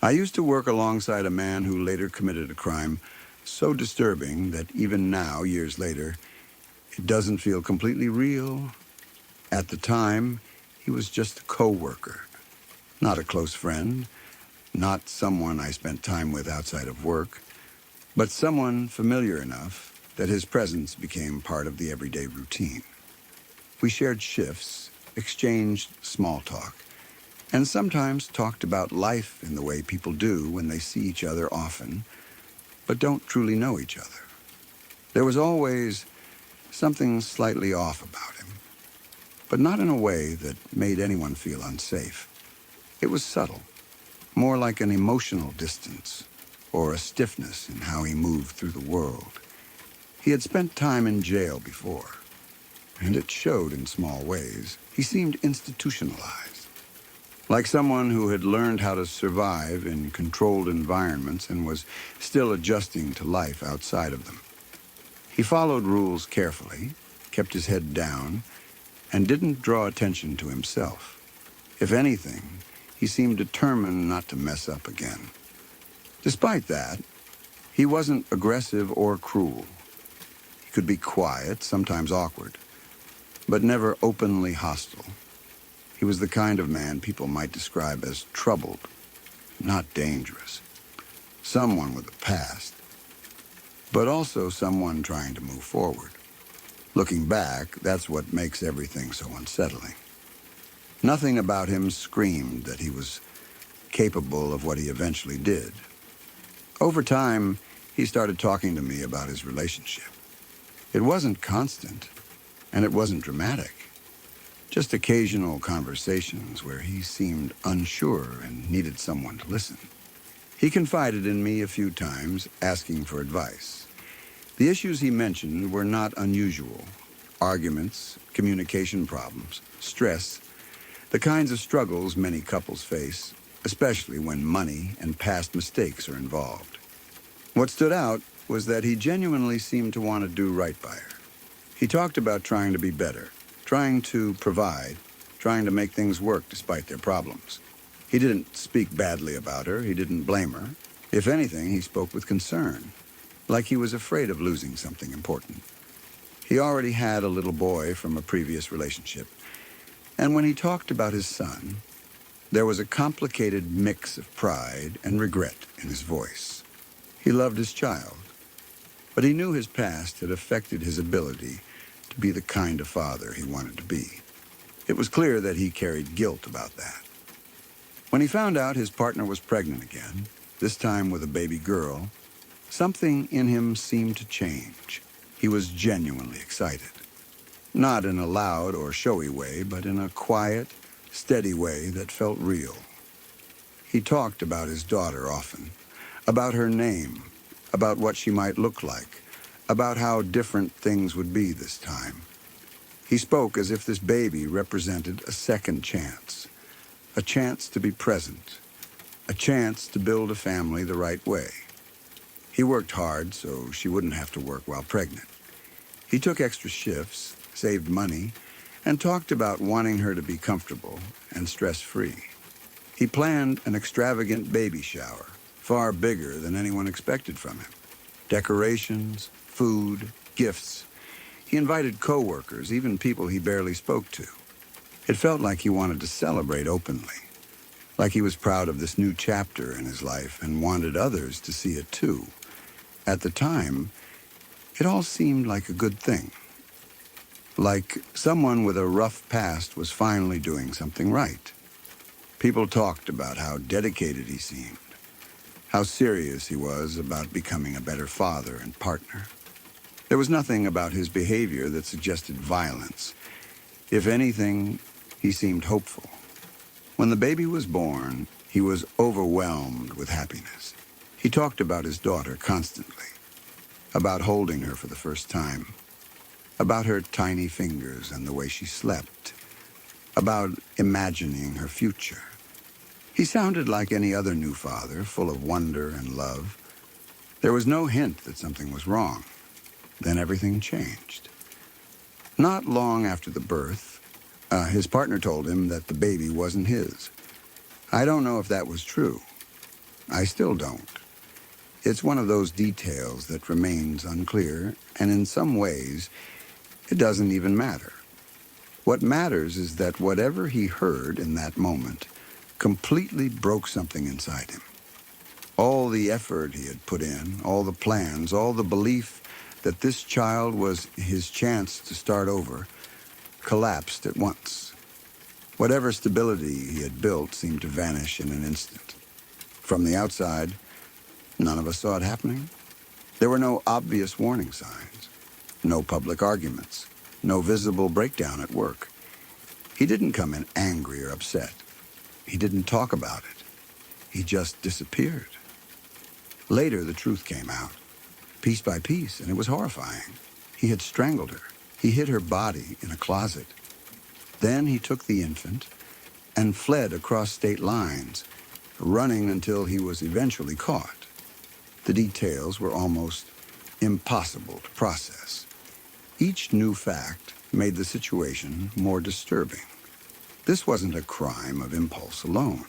I used to work alongside a man who later committed a crime so disturbing that even now, years later, it doesn't feel completely real. At the time, he was just a coworker, not a close friend, not someone I spent time with outside of work, but someone familiar enough that his presence became part of the everyday routine. We shared shifts, exchanged small talk, and sometimes talked about life in the way people do when they see each other often, but don't truly know each other. There was always something slightly off about him, but not in a way that made anyone feel unsafe. It was subtle, more like an emotional distance or a stiffness in how he moved through the world. He had spent time in jail before, and it showed in small ways. He seemed institutionalized, like someone who had learned how to survive in controlled environments and was still adjusting to life outside of them. He followed rules carefully, kept his head down, and didn't draw attention to himself. If anything, he seemed determined not to mess up again. Despite that, he wasn't aggressive or cruel. He could be quiet, sometimes awkward, but never openly hostile. He was the kind of man people might describe as troubled, not dangerous. Someone with a past, but also someone trying to move forward. Looking back, that's what makes everything so unsettling. Nothing about him screamed that he was capable of what he eventually did. Over time, he started talking to me about his relationship. It wasn't constant, and it wasn't dramatic. Just occasional conversations where he seemed unsure and needed someone to listen. He confided in me a few times, asking for advice. The issues he mentioned were not unusual. Arguments, communication problems, stress, the kinds of struggles many couples face, especially when money and past mistakes are involved. What stood out was that he genuinely seemed to want to do right by her. He talked about trying to be better, trying to provide, trying to make things work despite their problems. He didn't speak badly about her, he didn't blame her. If anything, he spoke with concern, like he was afraid of losing something important. He already had a little boy from a previous relationship, and when he talked about his son, there was a complicated mix of pride and regret in his voice. He loved his child, but he knew his past had affected his ability to be the kind of father he wanted to be. It was clear that he carried guilt about that. When he found out his partner was pregnant again, this time with a baby girl, something in him seemed to change. He was genuinely excited. Not in a loud or showy way, but in a quiet, steady way that felt real. He talked about his daughter often, about her name, about what she might look like, about how different things would be this time. He spoke as if this baby represented a second chance, a chance to be present, a chance to build a family the right way. He worked hard so she wouldn't have to work while pregnant. He took extra shifts, saved money, and talked about wanting her to be comfortable and stress-free. He planned an extravagant baby shower, far bigger than anyone expected from him. Decorations, food, gifts. He invited coworkers, even people he barely spoke to. It felt like he wanted to celebrate openly, like he was proud of this new chapter in his life and wanted others to see it too. At the time, it all seemed like a good thing. Like someone with a rough past was finally doing something right. People talked about how dedicated he seemed, how serious he was about becoming a better father and partner. There was nothing about his behavior that suggested violence. If anything, he seemed hopeful. When the baby was born, he was overwhelmed with happiness. He talked about his daughter constantly, about holding her for the first time, about her tiny fingers and the way she slept, about imagining her future. He sounded like any other new father, full of wonder and love. There was no hint that something was wrong. Then everything changed. Not long after the birth, his partner told him that the baby wasn't his. I don't know if that was true. I still don't. It's one of those details that remains unclear, and in some ways, it doesn't even matter. What matters is that whatever he heard in that moment completely broke something inside him. All the effort he had put in, all the plans, all the belief that this child was his chance to start over, collapsed at once. Whatever stability he had built seemed to vanish in an instant. From the outside, none of us saw it happening. There were no obvious warning signs, no public arguments, no visible breakdown at work. He didn't come in angry or upset. He didn't talk about it. He just disappeared. Later, the truth came out, piece by piece, and it was horrifying. He had strangled her. He hid her body in a closet. Then he took the infant and fled across state lines, running until he was eventually caught. The details were almost impossible to process. Each new fact made the situation more disturbing. This wasn't a crime of impulse alone.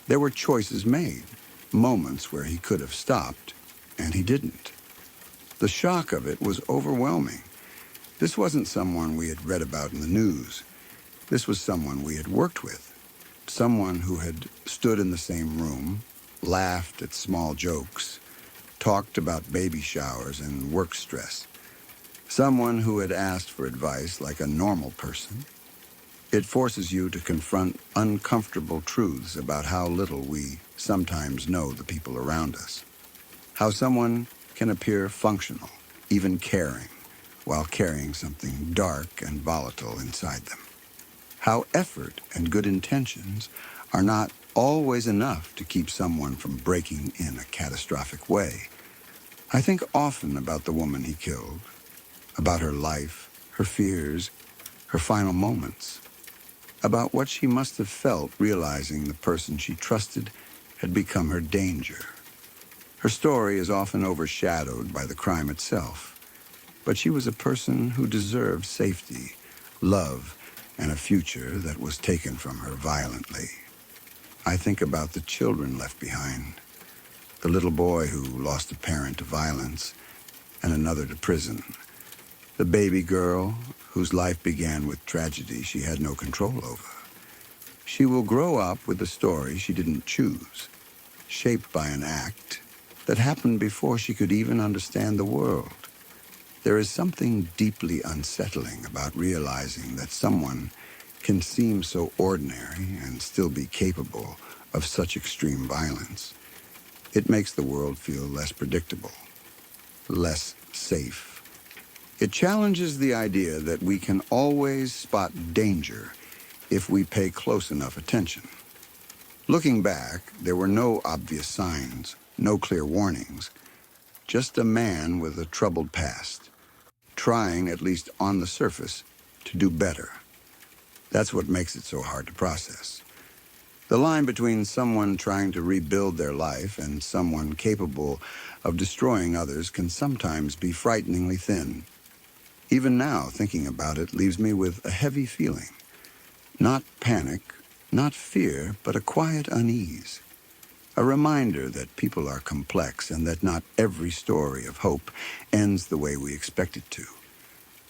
There were choices made, moments where he could have stopped, and he didn't. The shock of it was overwhelming. This wasn't someone we had read about in the news. This was someone we had worked with, someone who had stood in the same room, laughed at small jokes, talked about baby showers and work stress, someone who had asked for advice like a normal person. It forces you to confront uncomfortable truths about how little we sometimes know the people around us. How someone can appear functional, even caring, while carrying something dark and volatile inside them. How effort and good intentions are not always enough to keep someone from breaking in a catastrophic way. I think often about the woman he killed, about her life, her fears, her final moments, about what she must have felt realizing the person she trusted had become her danger. Her story is often overshadowed by the crime itself, but she was a person who deserved safety, love, and a future that was taken from her violently. I think about the children left behind, the little boy who lost a parent to violence and another to prison, the baby girl whose life began with tragedy she had no control over. She will grow up with a story she didn't choose, shaped by an act that happened before she could even understand the world. There is something deeply unsettling about realizing that someone can seem so ordinary and still be capable of such extreme violence. It makes the world feel less predictable, less safe. It challenges the idea that we can always spot danger if we pay close enough attention. Looking back, there were no obvious signs, no clear warnings, just a man with a troubled past, trying, at least on the surface, to do better. That's what makes it so hard to process. The line between someone trying to rebuild their life and someone capable of destroying others can sometimes be frighteningly thin. Even now, thinking about it leaves me with a heavy feeling. Not panic, not fear, but a quiet unease. A reminder that people are complex and that not every story of hope ends the way we expect it to.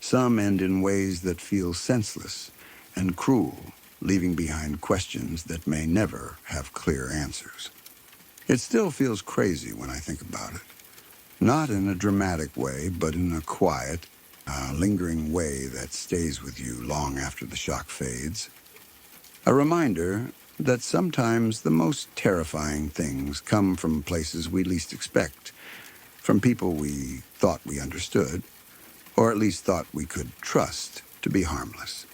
Some end in ways that feel senseless and cruel, leaving behind questions that may never have clear answers. It still feels crazy when I think about it. Not in a dramatic way, but in a quiet, lingering way that stays with you long after the shock fades. A reminder that sometimes the most terrifying things come from places we least expect, from people we thought we understood, or at least thought we could trust to be harmless.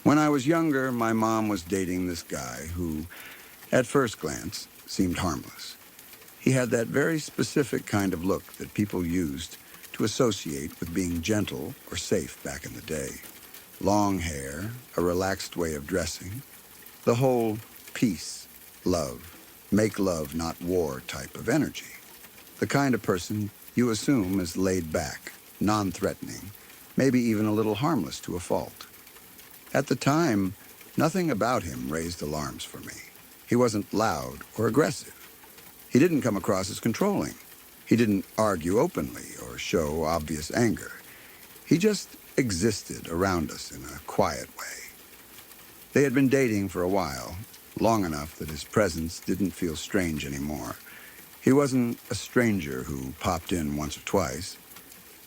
When I was younger, my mom was dating this guy who, at first glance, seemed harmless. He had that very specific kind of look that people used to associate with being gentle or safe back in the day. Long hair, a relaxed way of dressing, the whole peace, love, make love not war type of energy. The kind of person you assume is laid back, non-threatening, maybe even a little harmless to a fault. At the time, nothing about him raised alarms for me. He wasn't loud or aggressive. He didn't come across as controlling. He didn't argue openly or show obvious anger. He just existed around us in a quiet way. They had been dating for a while, long enough that his presence didn't feel strange anymore. He wasn't a stranger who popped in once or twice.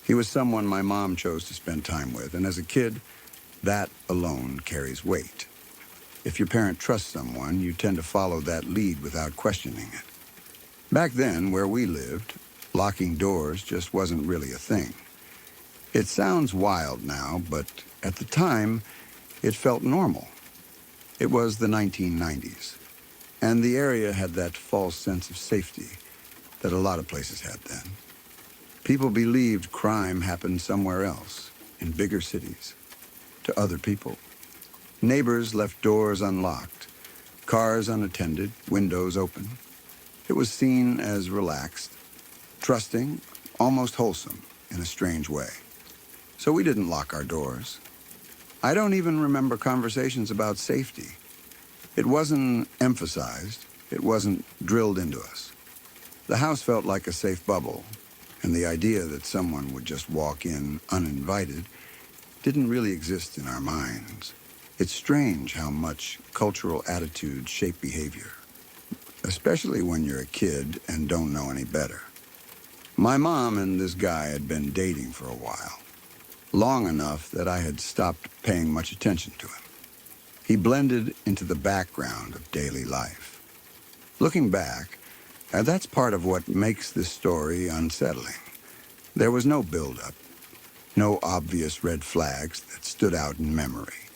He was someone my mom chose to spend time with, and as a kid, that alone carries weight. If your parent trusts someone, you tend to follow that lead without questioning it. Back then, where we lived, locking doors just wasn't really a thing. It sounds wild now, but at the time, it felt normal. It was the 1990s, and the area had that false sense of safety that a lot of places had then. People believed crime happened somewhere else, in bigger cities, to other people. Neighbors left doors unlocked, cars unattended, windows open. It was seen as relaxed, trusting, almost wholesome in a strange way. So we didn't lock our doors. I don't even remember conversations about safety. It wasn't emphasized. It wasn't drilled into us. The house felt like a safe bubble, and the idea that someone would just walk in uninvited didn't really exist in our minds. It's strange how much cultural attitudes shape behavior, especially when you're a kid and don't know any better. My mom and this guy had been dating for a while, long enough that I had stopped paying much attention to him. He blended into the background of daily life. Looking back, that's part of what makes this story unsettling. There was no build-up, no obvious red flags that stood out in memory,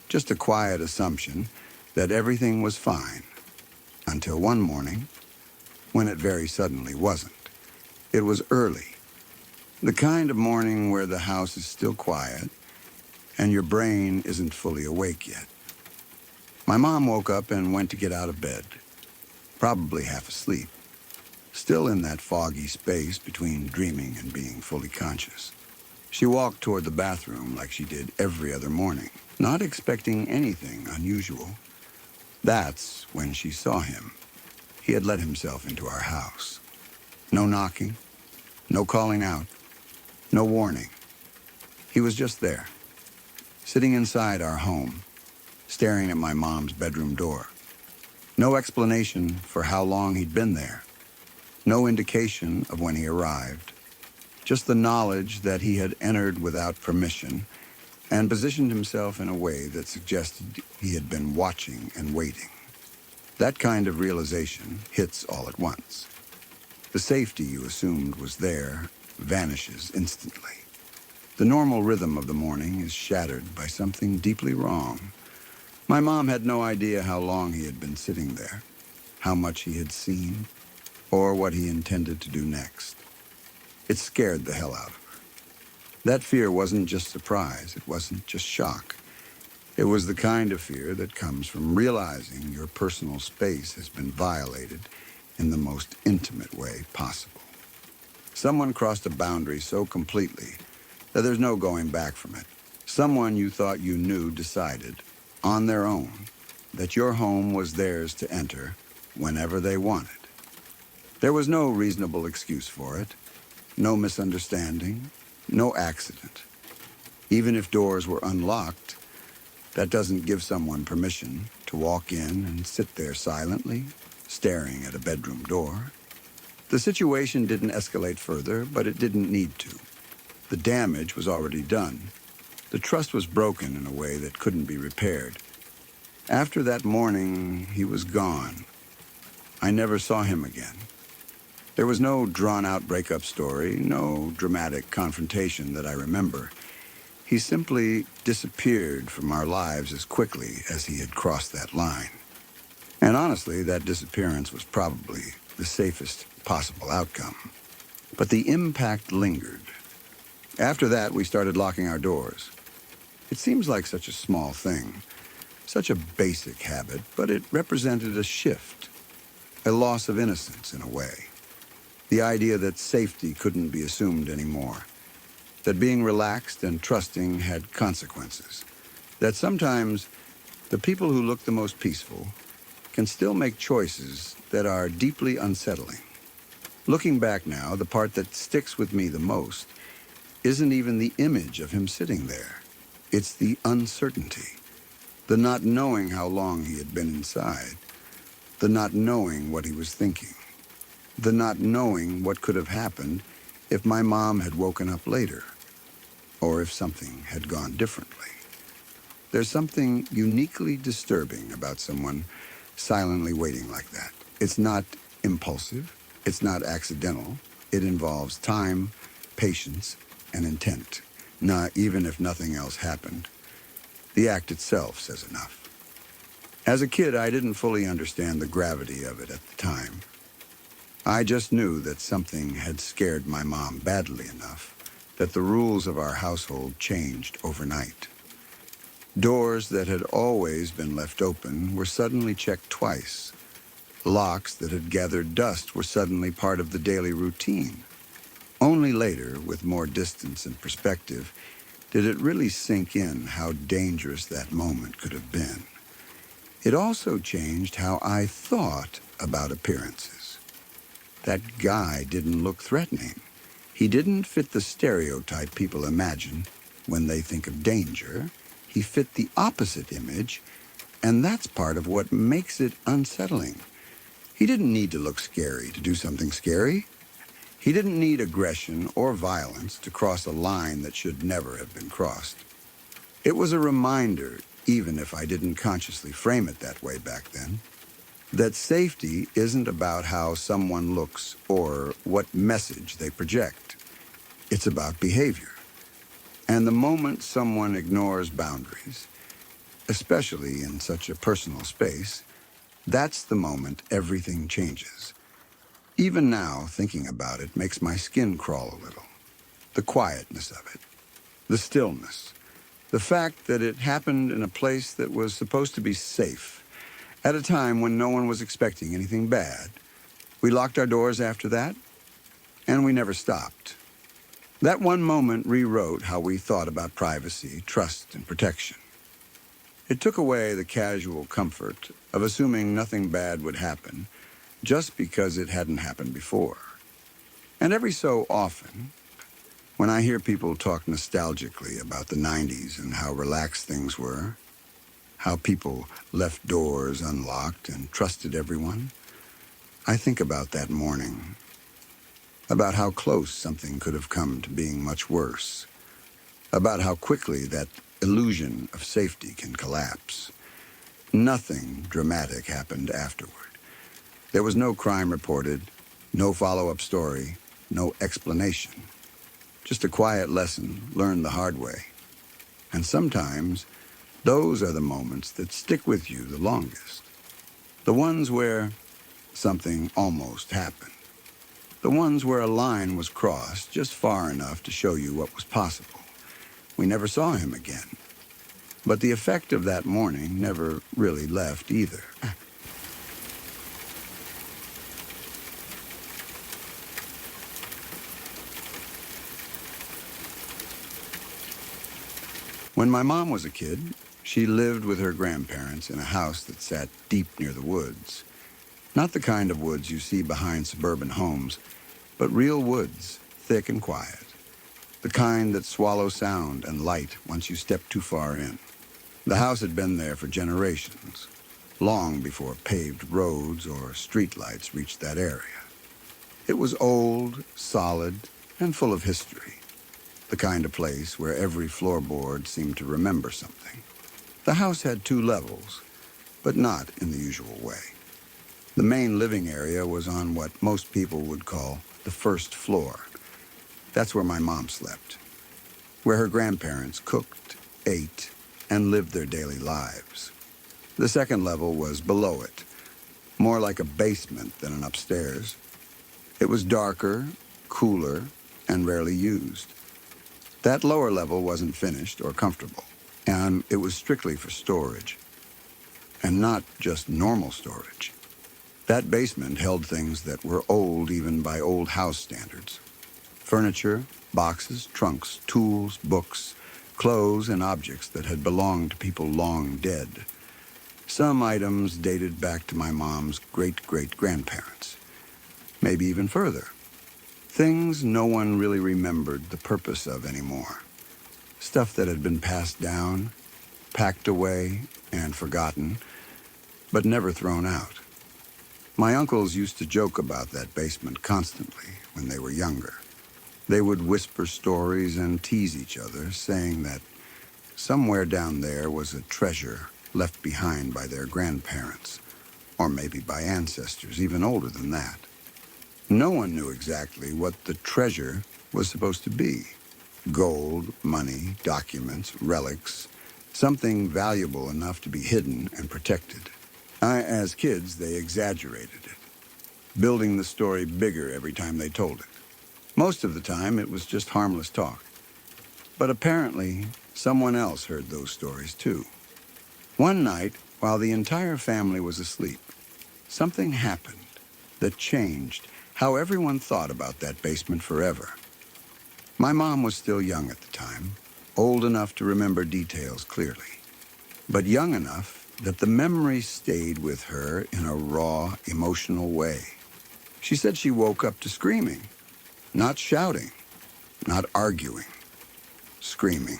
just a quiet assumption that everything was fine, until one morning, when it very suddenly wasn't. It was early, the kind of morning where the house is still quiet and your brain isn't fully awake yet. My mom woke up and went to get out of bed, probably half asleep, still in that foggy space between dreaming and being fully conscious. She walked toward the bathroom like she did every other morning, not expecting anything unusual. That's when she saw him. He had let himself into our house. No knocking, no calling out, no warning. He was just there, sitting inside our home, staring at my mom's bedroom door. No explanation for how long he'd been there. No indication of when he arrived. Just the knowledge that he had entered without permission and positioned himself in a way that suggested he had been watching and waiting. That kind of realization hits all at once. The safety you assumed was there vanishes instantly. The normal rhythm of the morning is shattered by something deeply wrong. My mom had no idea how long he had been sitting there, how much he had seen, or what he intended to do next. It scared the hell out of her. That fear wasn't just surprise, it wasn't just shock. It was the kind of fear that comes from realizing your personal space has been violated in the most intimate way possible. Someone crossed a boundary so completely that there's no going back from it. Someone you thought you knew decided, on their own, that your home was theirs to enter whenever they wanted. There was no reasonable excuse for it, no misunderstanding, no accident. Even if doors were unlocked, that doesn't give someone permission to walk in and sit there silently, staring at a bedroom door. The situation didn't escalate further, but it didn't need to. The damage was already done. The trust was broken in a way that couldn't be repaired. After that morning, he was gone. I never saw him again. There was no drawn-out breakup story, no dramatic confrontation that I remember. He simply disappeared from our lives as quickly as he had crossed that line. And honestly, that disappearance was probably the safest possible outcome. But the impact lingered. After that, we started locking our doors. It seems like such a small thing, such a basic habit, but it represented a shift, a loss of innocence in a way. The idea that safety couldn't be assumed anymore, that being relaxed and trusting had consequences, that sometimes the people who look the most peaceful can still make choices that are deeply unsettling. Looking back now, the part that sticks with me the most isn't even the image of him sitting there. It's the uncertainty, the not knowing how long he had been inside, the not knowing what he was thinking, the not knowing what could have happened if my mom had woken up later, or if something had gone differently. There's something uniquely disturbing about someone silently waiting like that. It's not impulsive, it's not accidental. It involves time, patience, and intent. Not even if nothing else happened. The act itself says enough. As a kid, I didn't fully understand the gravity of it at the time. I just knew that something had scared my mom badly enough that the rules of our household changed overnight. Doors that had always been left open were suddenly checked twice. Locks that had gathered dust were suddenly part of the daily routine. Only later, with more distance and perspective, did it really sink in how dangerous that moment could have been. It also changed how I thought about appearances. That guy didn't look threatening. He didn't fit the stereotype people imagine when they think of danger. He fit the opposite image, and that's part of what makes it unsettling. He didn't need to look scary to do something scary. He didn't need aggression or violence to cross a line that should never have been crossed. It was a reminder, even if I didn't consciously frame it that way back then, that safety isn't about how someone looks or what message they project. It's about behavior. And the moment someone ignores boundaries, especially in such a personal space, that's the moment everything changes. Even now, thinking about it makes my skin crawl a little. The quietness of it, the stillness, the fact that it happened in a place that was supposed to be safe, at a time when no one was expecting anything bad. We locked our doors after that, and we never stopped. That one moment rewrote how we thought about privacy, trust, and protection. It took away the casual comfort of assuming nothing bad would happen just because it hadn't happened before. And every so often, when I hear people talk nostalgically about the 90s and how relaxed things were, how people left doors unlocked and trusted everyone, I think about that morning, about how close something could have come to being much worse, about how quickly that illusion of safety can collapse. Nothing dramatic happened afterward. There was no crime reported, no follow-up story, no explanation. Just a quiet lesson learned the hard way. And sometimes, those are the moments that stick with you the longest. The ones where something almost happened. The ones where a line was crossed just far enough to show you what was possible. We never saw him again. But the effect of that morning never really left either. When my mom was a kid, she lived with her grandparents in a house that sat deep near the woods. Not the kind of woods you see behind suburban homes, but real woods, thick and quiet. The kind that swallow sound and light once you step too far in. The house had been there for generations, long before paved roads or streetlights reached that area. It was old, solid, and full of history. The kind of place where every floorboard seemed to remember something. The house had 2 levels, but not in the usual way. The main living area was on what most people would call the first floor. That's where my mom slept, where her grandparents cooked, ate, and lived their daily lives. The second level was below it, more like a basement than an upstairs. It was darker, cooler, and rarely used. That lower level wasn't finished or comfortable, and it was strictly for storage. And not just normal storage. That basement held things that were old even by old house standards. Furniture, boxes, trunks, tools, books, clothes, and objects that had belonged to people long dead. Some items dated back to my mom's great-great-grandparents. Maybe even further. Things no one really remembered the purpose of anymore. Stuff that had been passed down, packed away, and forgotten, but never thrown out. My uncles used to joke about that basement constantly when they were younger. They would whisper stories and tease each other, saying that somewhere down there was a treasure left behind by their grandparents, or maybe by ancestors even older than that. No one knew exactly what the treasure was supposed to be. Gold, money, documents, relics, something valuable enough to be hidden and protected. As kids, they exaggerated it, building the story bigger every time they told it. Most of the time, it was just harmless talk. But apparently, someone else heard those stories too. One night, while the entire family was asleep, something happened that changed how everyone thought about that basement forever. My mom was still young at the time, old enough to remember details clearly, but young enough that the memory stayed with her in a raw, emotional way. She said she woke up to screaming, not shouting, not arguing, screaming.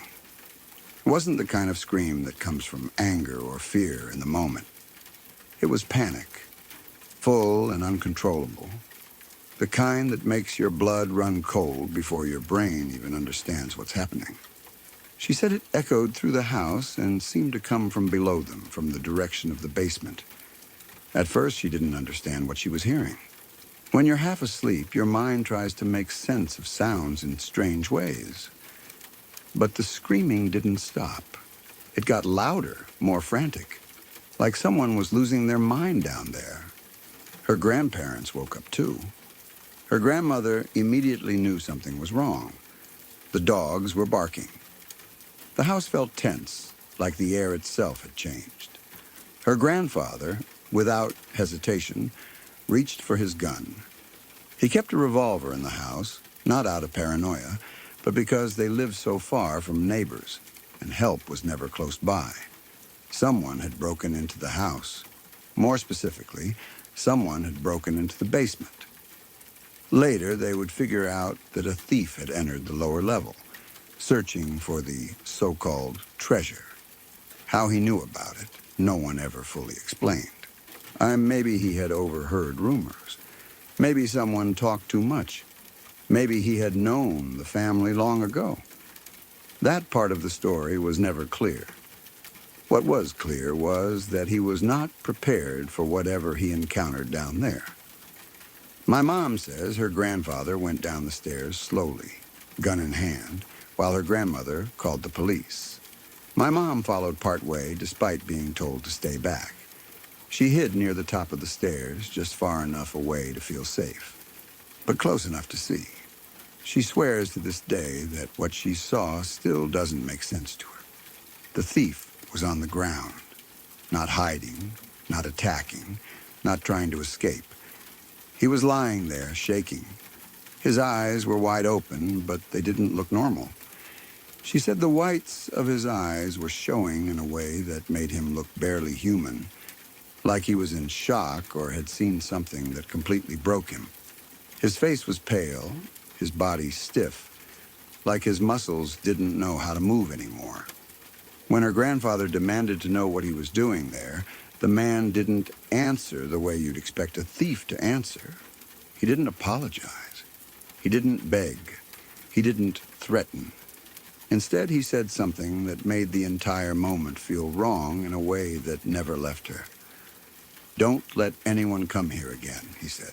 It wasn't the kind of scream that comes from anger or fear in the moment. It was panic, full and uncontrollable, the kind that makes your blood run cold before your brain even understands what's happening. She said it echoed through the house and seemed to come from below them, from the direction of the basement. At first, she didn't understand what she was hearing. When you're half asleep, your mind tries to make sense of sounds in strange ways. But the screaming didn't stop. It got louder, more frantic, like someone was losing their mind down there. Her grandparents woke up too. Her grandmother immediately knew something was wrong. The dogs were barking. The house felt tense, like the air itself had changed. Her grandfather, without hesitation, reached for his gun. He kept a revolver in the house, not out of paranoia, but because they lived so far from neighbors, and help was never close by. Someone had broken into the house. More specifically, someone had broken into the basement. Later, they would figure out that a thief had entered the lower level, searching for the so-called treasure. How he knew about it, no one ever fully explained. Maybe he had overheard rumors. Maybe someone talked too much. Maybe he had known the family long ago. That part of the story was never clear. What was clear was that he was not prepared for whatever he encountered down there. My mom says her grandfather went down the stairs slowly, gun in hand, while her grandmother called the police. My mom followed partway despite being told to stay back. She hid near the top of the stairs, just far enough away to feel safe, but close enough to see. She swears to this day that what she saw still doesn't make sense to her. The thief was on the ground, not hiding, not attacking, not trying to escape. He was lying there, shaking. His eyes were wide open, but they didn't look normal. She said the whites of his eyes were showing in a way that made him look barely human, like he was in shock or had seen something that completely broke him. His face was pale, his body stiff, like his muscles didn't know how to move anymore. When her grandfather demanded to know what he was doing there, the man didn't answer the way you'd expect a thief to answer. He didn't apologize. He didn't beg. He didn't threaten. Instead, he said something that made the entire moment feel wrong in a way that never left her. "Don't let anyone come here again," he said.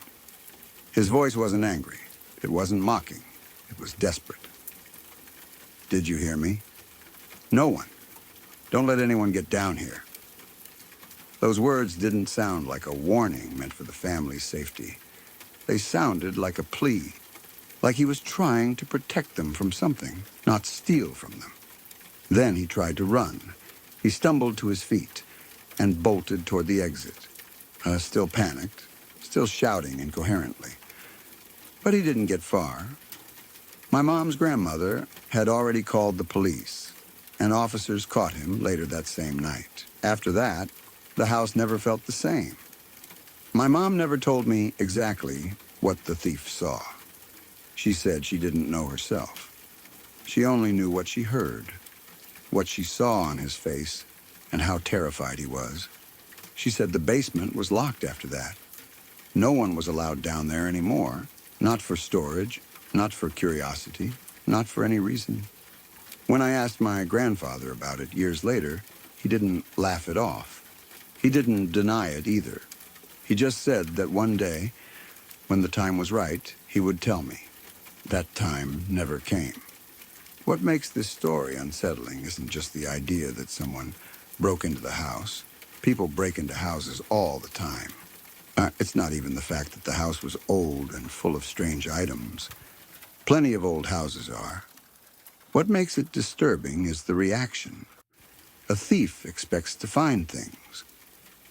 His voice wasn't angry. It wasn't mocking. It was desperate. "Did you hear me? No one. Don't let anyone get down here." Those words didn't sound like a warning meant for the family's safety. They sounded like a plea, like he was trying to protect them from something, not steal from them. Then he tried to run. He stumbled to his feet and bolted toward the exit, still panicked, still shouting incoherently. But he didn't get far. My mom's grandmother had already called the police, and officers caught him later that same night. After that, the house never felt the same. My mom never told me exactly what the thief saw. She said she didn't know herself. She only knew what she heard, what she saw on his face, and how terrified he was. She said the basement was locked after that. No one was allowed down there anymore, not for storage, not for curiosity, not for any reason. When I asked my grandfather about it years later, he didn't laugh it off. He didn't deny it either. He just said that one day, when the time was right, he would tell me. That time never came. What makes this story unsettling isn't just the idea that someone broke into the house. People break into houses all the time. It's not even the fact that the house was old and full of strange items. Plenty of old houses are. What makes it disturbing is the reaction. A thief expects to find things.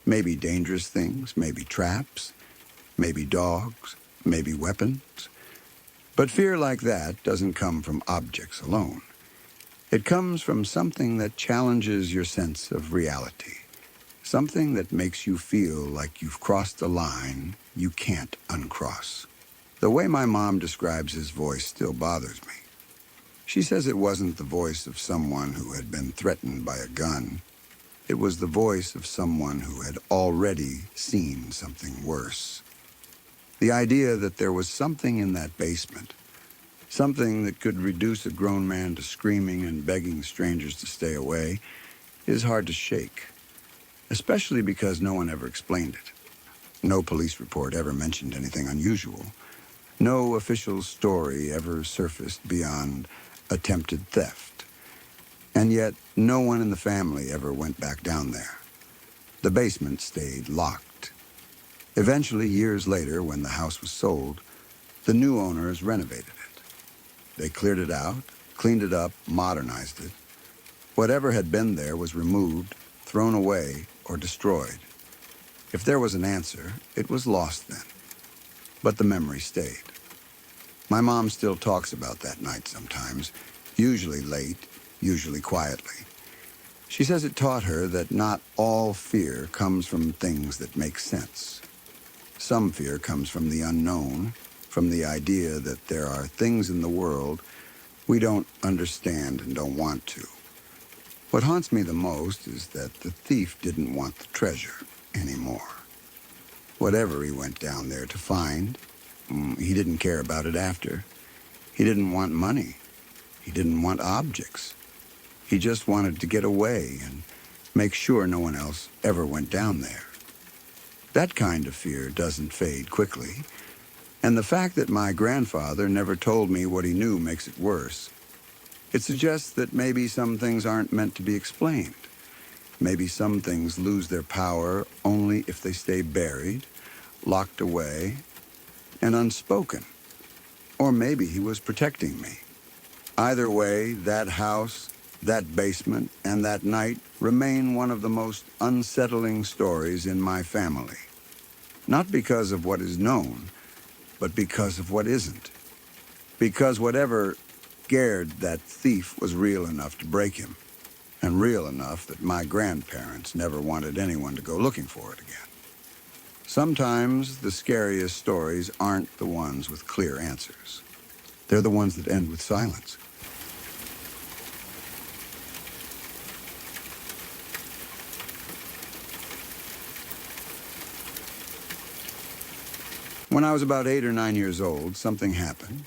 Maybe dangerous things, maybe traps, maybe dogs, maybe weapons. But fear like that doesn't come from objects alone. It comes from something that challenges your sense of reality. Something that makes you feel like you've crossed a line you can't uncross. The way my mom describes his voice still bothers me. She says it wasn't the voice of someone who had been threatened by a gun. It was the voice of someone who had already seen something worse. The idea that there was something in that basement, something that could reduce a grown man to screaming and begging strangers to stay away, is hard to shake, especially because no one ever explained it. No police report ever mentioned anything unusual. No official story ever surfaced beyond attempted theft. And yet, no one in the family ever went back down there. The basement stayed locked. Eventually, years later, when the house was sold, the new owners renovated it. They cleared it out, cleaned it up, modernized it. Whatever had been there was removed, thrown away, or destroyed. If there was an answer, it was lost then. But the memory stayed. My mom still talks about that night sometimes, usually late, usually quietly. She says it taught her that not all fear comes from things that make sense. Some fear comes from the unknown, from the idea that there are things in the world we don't understand and don't want to. What haunts me the most is that the thief didn't want the treasure anymore. Whatever he went down there to find, he didn't care about it after. He didn't want money. He didn't want objects. He just wanted to get away and make sure no one else ever went down there. That kind of fear doesn't fade quickly, and the fact that my grandfather never told me what he knew makes it worse. It suggests that maybe some things aren't meant to be explained. Maybe some things lose their power only if they stay buried, locked away, and unspoken. Or maybe he was protecting me. Either way, that house, that basement, and that night remain one of the most unsettling stories in my family. Not because of what is known, but because of what isn't. Because whatever scared that thief was real enough to break him, and real enough that my grandparents never wanted anyone to go looking for it again. Sometimes the scariest stories aren't the ones with clear answers. They're the ones that end with silence. When I was about 8 or 9 years old, something happened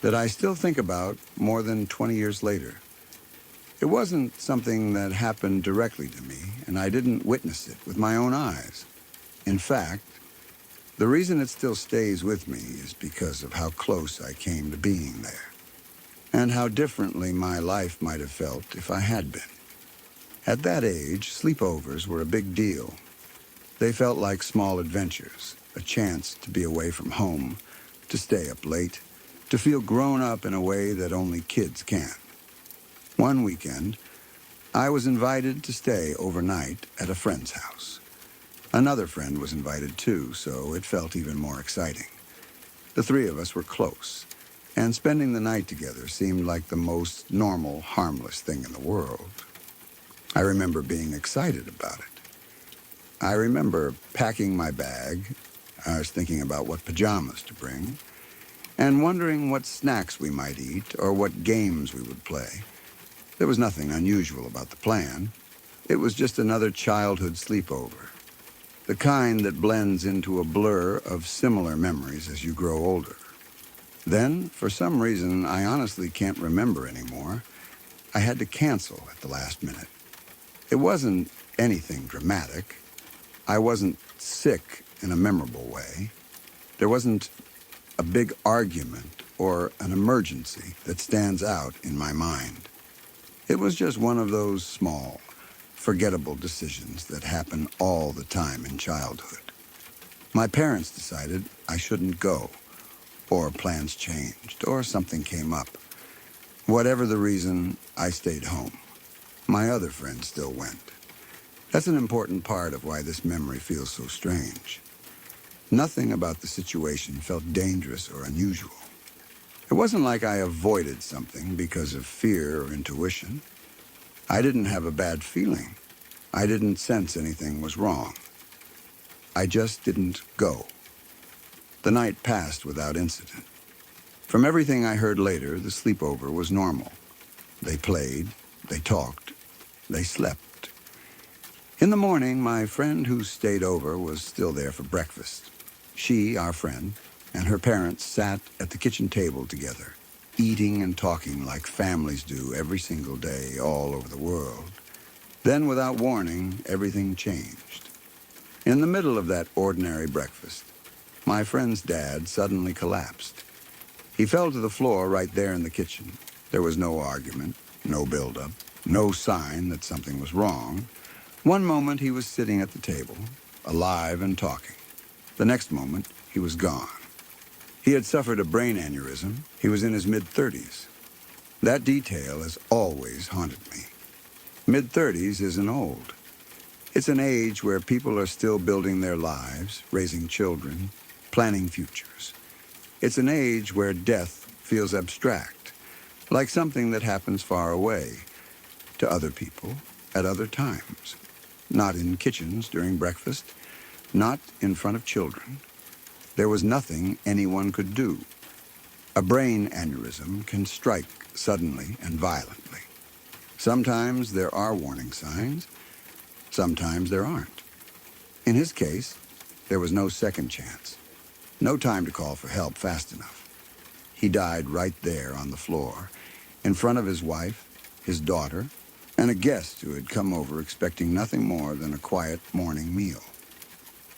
that I still think about more than 20 years later. It wasn't something that happened directly to me, and I didn't witness it with my own eyes. In fact, the reason it still stays with me is because of how close I came to being there, and how differently my life might have felt if I had been. At that age, sleepovers were a big deal. They felt like small adventures, a chance to be away from home, to stay up late, to feel grown up in a way that only kids can. One weekend, I was invited to stay overnight at a friend's house. Another friend was invited too, so it felt even more exciting. The three of us were close, and spending the night together seemed like the most normal, harmless thing in the world. I remember being excited about it. I remember packing my bag. I was thinking about what pajamas to bring, and wondering what snacks we might eat or what games we would play. There was nothing unusual about the plan. It was just another childhood sleepover, the kind that blends into a blur of similar memories as you grow older. Then, for some reason I honestly can't remember anymore, I had to cancel at the last minute. It wasn't anything dramatic. I wasn't sick in a memorable way. There wasn't a big argument or an emergency that stands out in my mind. It was just one of those small, forgettable decisions that happen all the time in childhood. My parents decided I shouldn't go, or plans changed, or something came up. Whatever the reason, I stayed home. My other friends still went. That's an important part of why this memory feels so strange. Nothing about the situation felt dangerous or unusual. It wasn't like I avoided something because of fear or intuition. I didn't have a bad feeling. I didn't sense anything was wrong. I just didn't go. The night passed without incident. From everything I heard later, the sleepover was normal. They played, they talked, they slept. In the morning, my friend who stayed over was still there for breakfast. She, our friend, and her parents sat at the kitchen table together, eating and talking like families do every single day all over the world. Then, without warning, everything changed. In the middle of that ordinary breakfast, my friend's dad suddenly collapsed. He fell to the floor right there in the kitchen. There was no argument, no buildup, no sign that something was wrong. One moment he was sitting at the table, alive and talking. The next moment, he was gone. He had suffered a brain aneurysm. He was in his mid-30s. That detail has always haunted me. Mid-30s isn't old. It's an age where people are still building their lives, raising children, planning futures. It's an age where death feels abstract, like something that happens far away, to other people, at other times. Not in kitchens during breakfast, not in front of children. There was nothing anyone could do. A brain aneurysm can strike suddenly and violently. Sometimes there are warning signs, sometimes there aren't. In his case, there was no second chance, no time to call for help fast enough. He died right there on the floor, in front of his wife, his daughter, and a guest who had come over expecting nothing more than a quiet morning meal.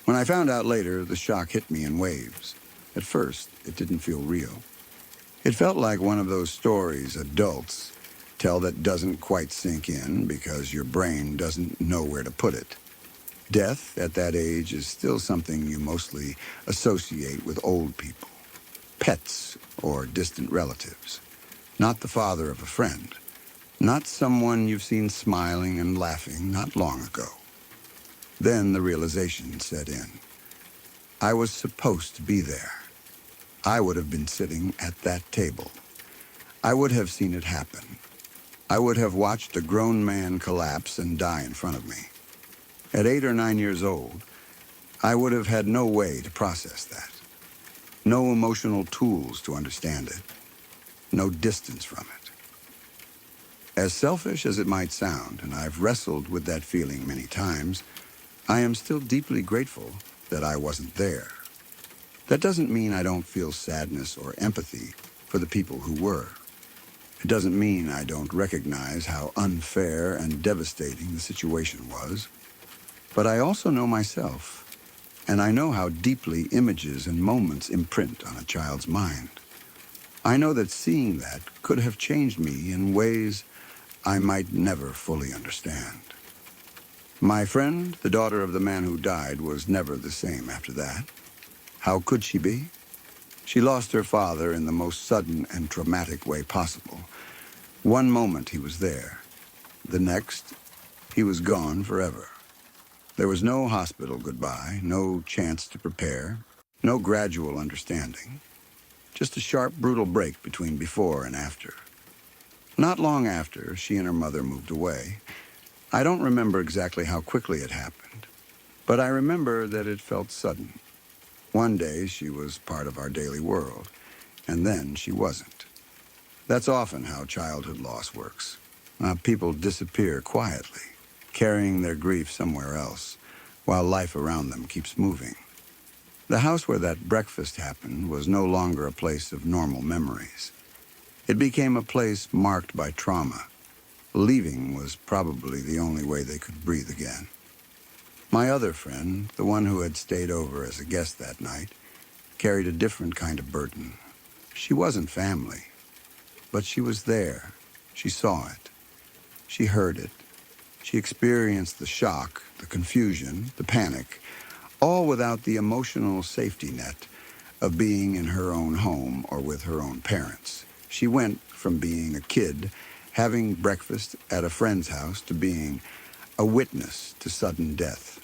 When I found out later, the shock hit me in waves. At first, it didn't feel real. It felt like one of those stories adults tell that doesn't quite sink in because your brain doesn't know where to put it. Death at that age is still something you mostly associate with old people, pets or distant relatives, not the father of a friend, not someone you've seen smiling and laughing not long ago. Then the realization set in. I was supposed to be there. I would have been sitting at that table. I would have seen it happen. I would have watched a grown man collapse and die in front of me. At 8 or 9 years old, I would have had no way to process that. No emotional tools to understand it. No distance from it. As selfish as it might sound, and I've wrestled with that feeling many times, I am still deeply grateful that I wasn't there. That doesn't mean I don't feel sadness or empathy for the people who were. It doesn't mean I don't recognize how unfair and devastating the situation was. But I also know myself, and I know how deeply images and moments imprint on a child's mind. I know that seeing that could have changed me in ways I might never fully understand. My friend, the daughter of the man who died, was never the same after that. How could she be? She lost her father in the most sudden and traumatic way possible. One moment he was there. The next, he was gone forever. There was no hospital goodbye, no chance to prepare, no gradual understanding. Just a sharp, brutal break between before and after. Not long after, she and her mother moved away. I don't remember exactly how quickly it happened, but I remember that it felt sudden. One day she was part of our daily world, and then she wasn't. That's often how childhood loss works. People disappear quietly, carrying their grief somewhere else, while life around them keeps moving. The house where that breakfast happened was no longer a place of normal memories. It became a place marked by trauma. Leaving was probably the only way they could breathe again. My other friend, the one who had stayed over as a guest that night, carried a different kind of burden. She wasn't family, but she was there. She saw it. She heard it. She experienced the shock, the confusion, the panic, all without the emotional safety net of being in her own home or with her own parents. She went from being a kid, having breakfast at a friend's house, to being a witness to sudden death.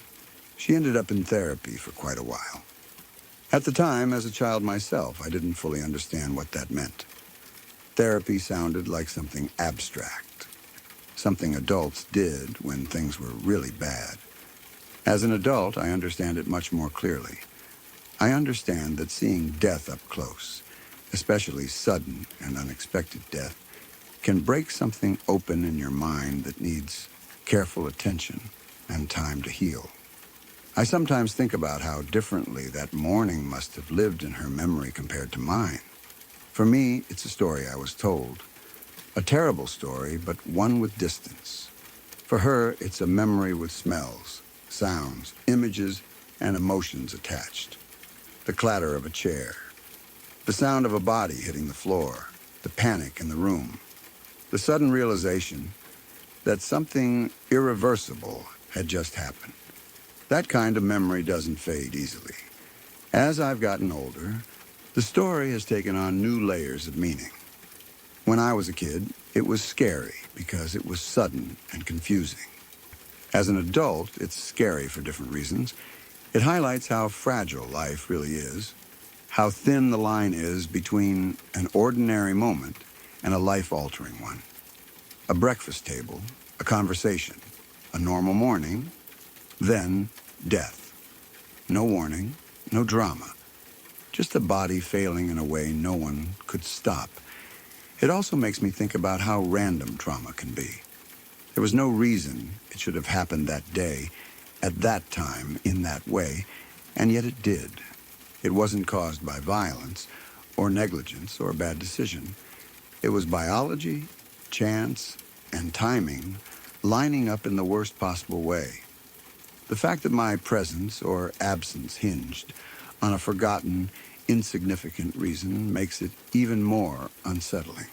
She ended up in therapy for quite a while. At the time, as a child myself, I didn't fully understand what that meant. Therapy sounded like something abstract, something adults did when things were really bad. As an adult, I understand it much more clearly. I understand that seeing death up close, especially sudden and unexpected death, can break something open in your mind that needs careful attention and time to heal. I sometimes think about how differently that morning must have lived in her memory compared to mine. For me, it's a story I was told. A terrible story, but one with distance. For her, it's a memory with smells, sounds, images, and emotions attached. The clatter of a chair, the sound of a body hitting the floor, the panic in the room, the sudden realization that something irreversible had just happened. That kind of memory doesn't fade easily. As I've gotten older, the story has taken on new layers of meaning. When I was a kid, it was scary because it was sudden and confusing. As an adult, it's scary for different reasons. It highlights how fragile life really is, how thin the line is between an ordinary moment and a life-altering one. A breakfast table, a conversation, a normal morning, then death. No warning, no drama, just a body failing in a way no one could stop. It also makes me think about how random trauma can be. There was no reason it should have happened that day, at that time, in that way, and yet it did. It wasn't caused by violence or negligence or a bad decision. It was biology, chance, and timing lining up in the worst possible way. The fact that my presence or absence hinged on a forgotten, insignificant reason makes it even more unsettling.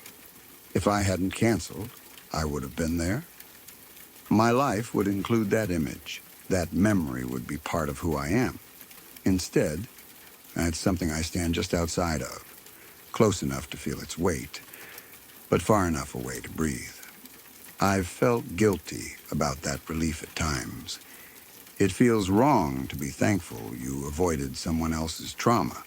If I hadn't canceled, I would have been there. My life would include that image. That memory would be part of who I am. Instead, it's something I stand just outside of, close enough to feel its weight, but far enough away to breathe. I've felt guilty about that relief at times. It feels wrong to be thankful you avoided someone else's trauma.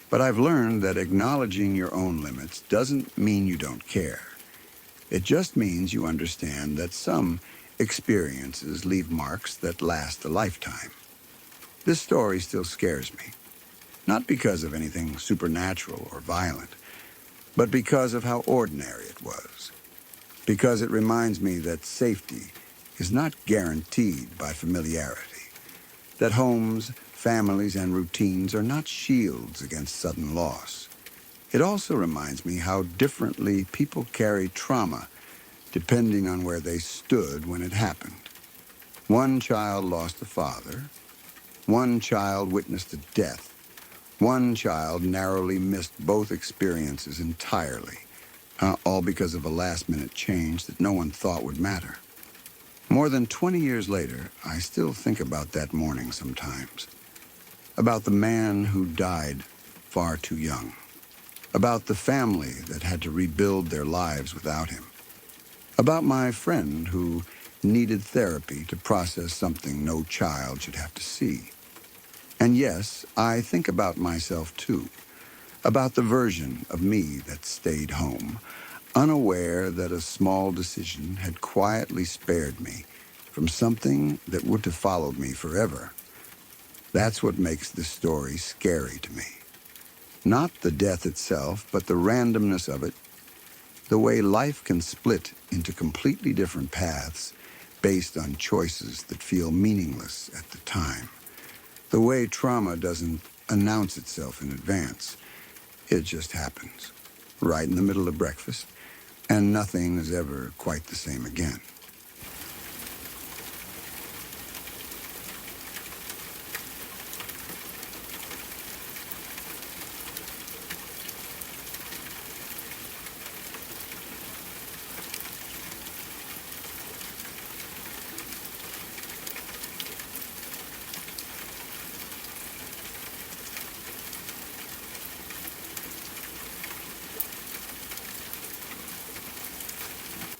But I've learned that acknowledging your own limits doesn't mean you don't care. It just means you understand that some experiences leave marks that last a lifetime. This story still scares me, not because of anything supernatural or violent, but because of how ordinary it was. Because it reminds me that safety is not guaranteed by familiarity, that homes, families, and routines are not shields against sudden loss. It also reminds me how differently people carry trauma depending on where they stood when it happened. One child lost a father. One child witnessed a death. One child narrowly missed both experiences entirely, all because of a last-minute change that no one thought would matter. More than 20 years later, I still think about that morning sometimes. About the man who died far too young. About the family that had to rebuild their lives without him. About my friend who needed therapy to process something no child should have to see. And yes, I think about myself too. About the version of me that stayed home, unaware that a small decision had quietly spared me from something that would have followed me forever. That's what makes this story scary to me. Not the death itself, but the randomness of it, the way life can split into completely different paths based on choices that feel meaningless at the time. The way trauma doesn't announce itself in advance. It just happens, right in the middle of breakfast, and nothing is ever quite the same again.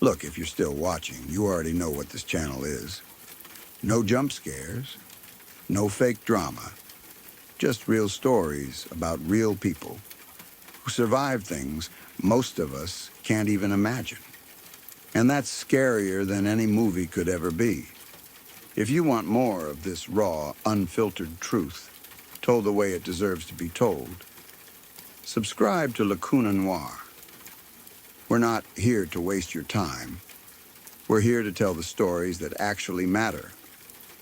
Look, if you're still watching, you already know what this channel is. No jump scares, no fake drama, just real stories about real people who survive things most of us can't even imagine. And that's scarier than any movie could ever be. If you want more of this raw, unfiltered truth, told the way it deserves to be told, subscribe to Lacuna Noir. We're not here to waste your time. We're here to tell the stories that actually matter.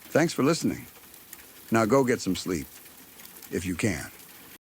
Thanks for listening. Now go get some sleep, if you can.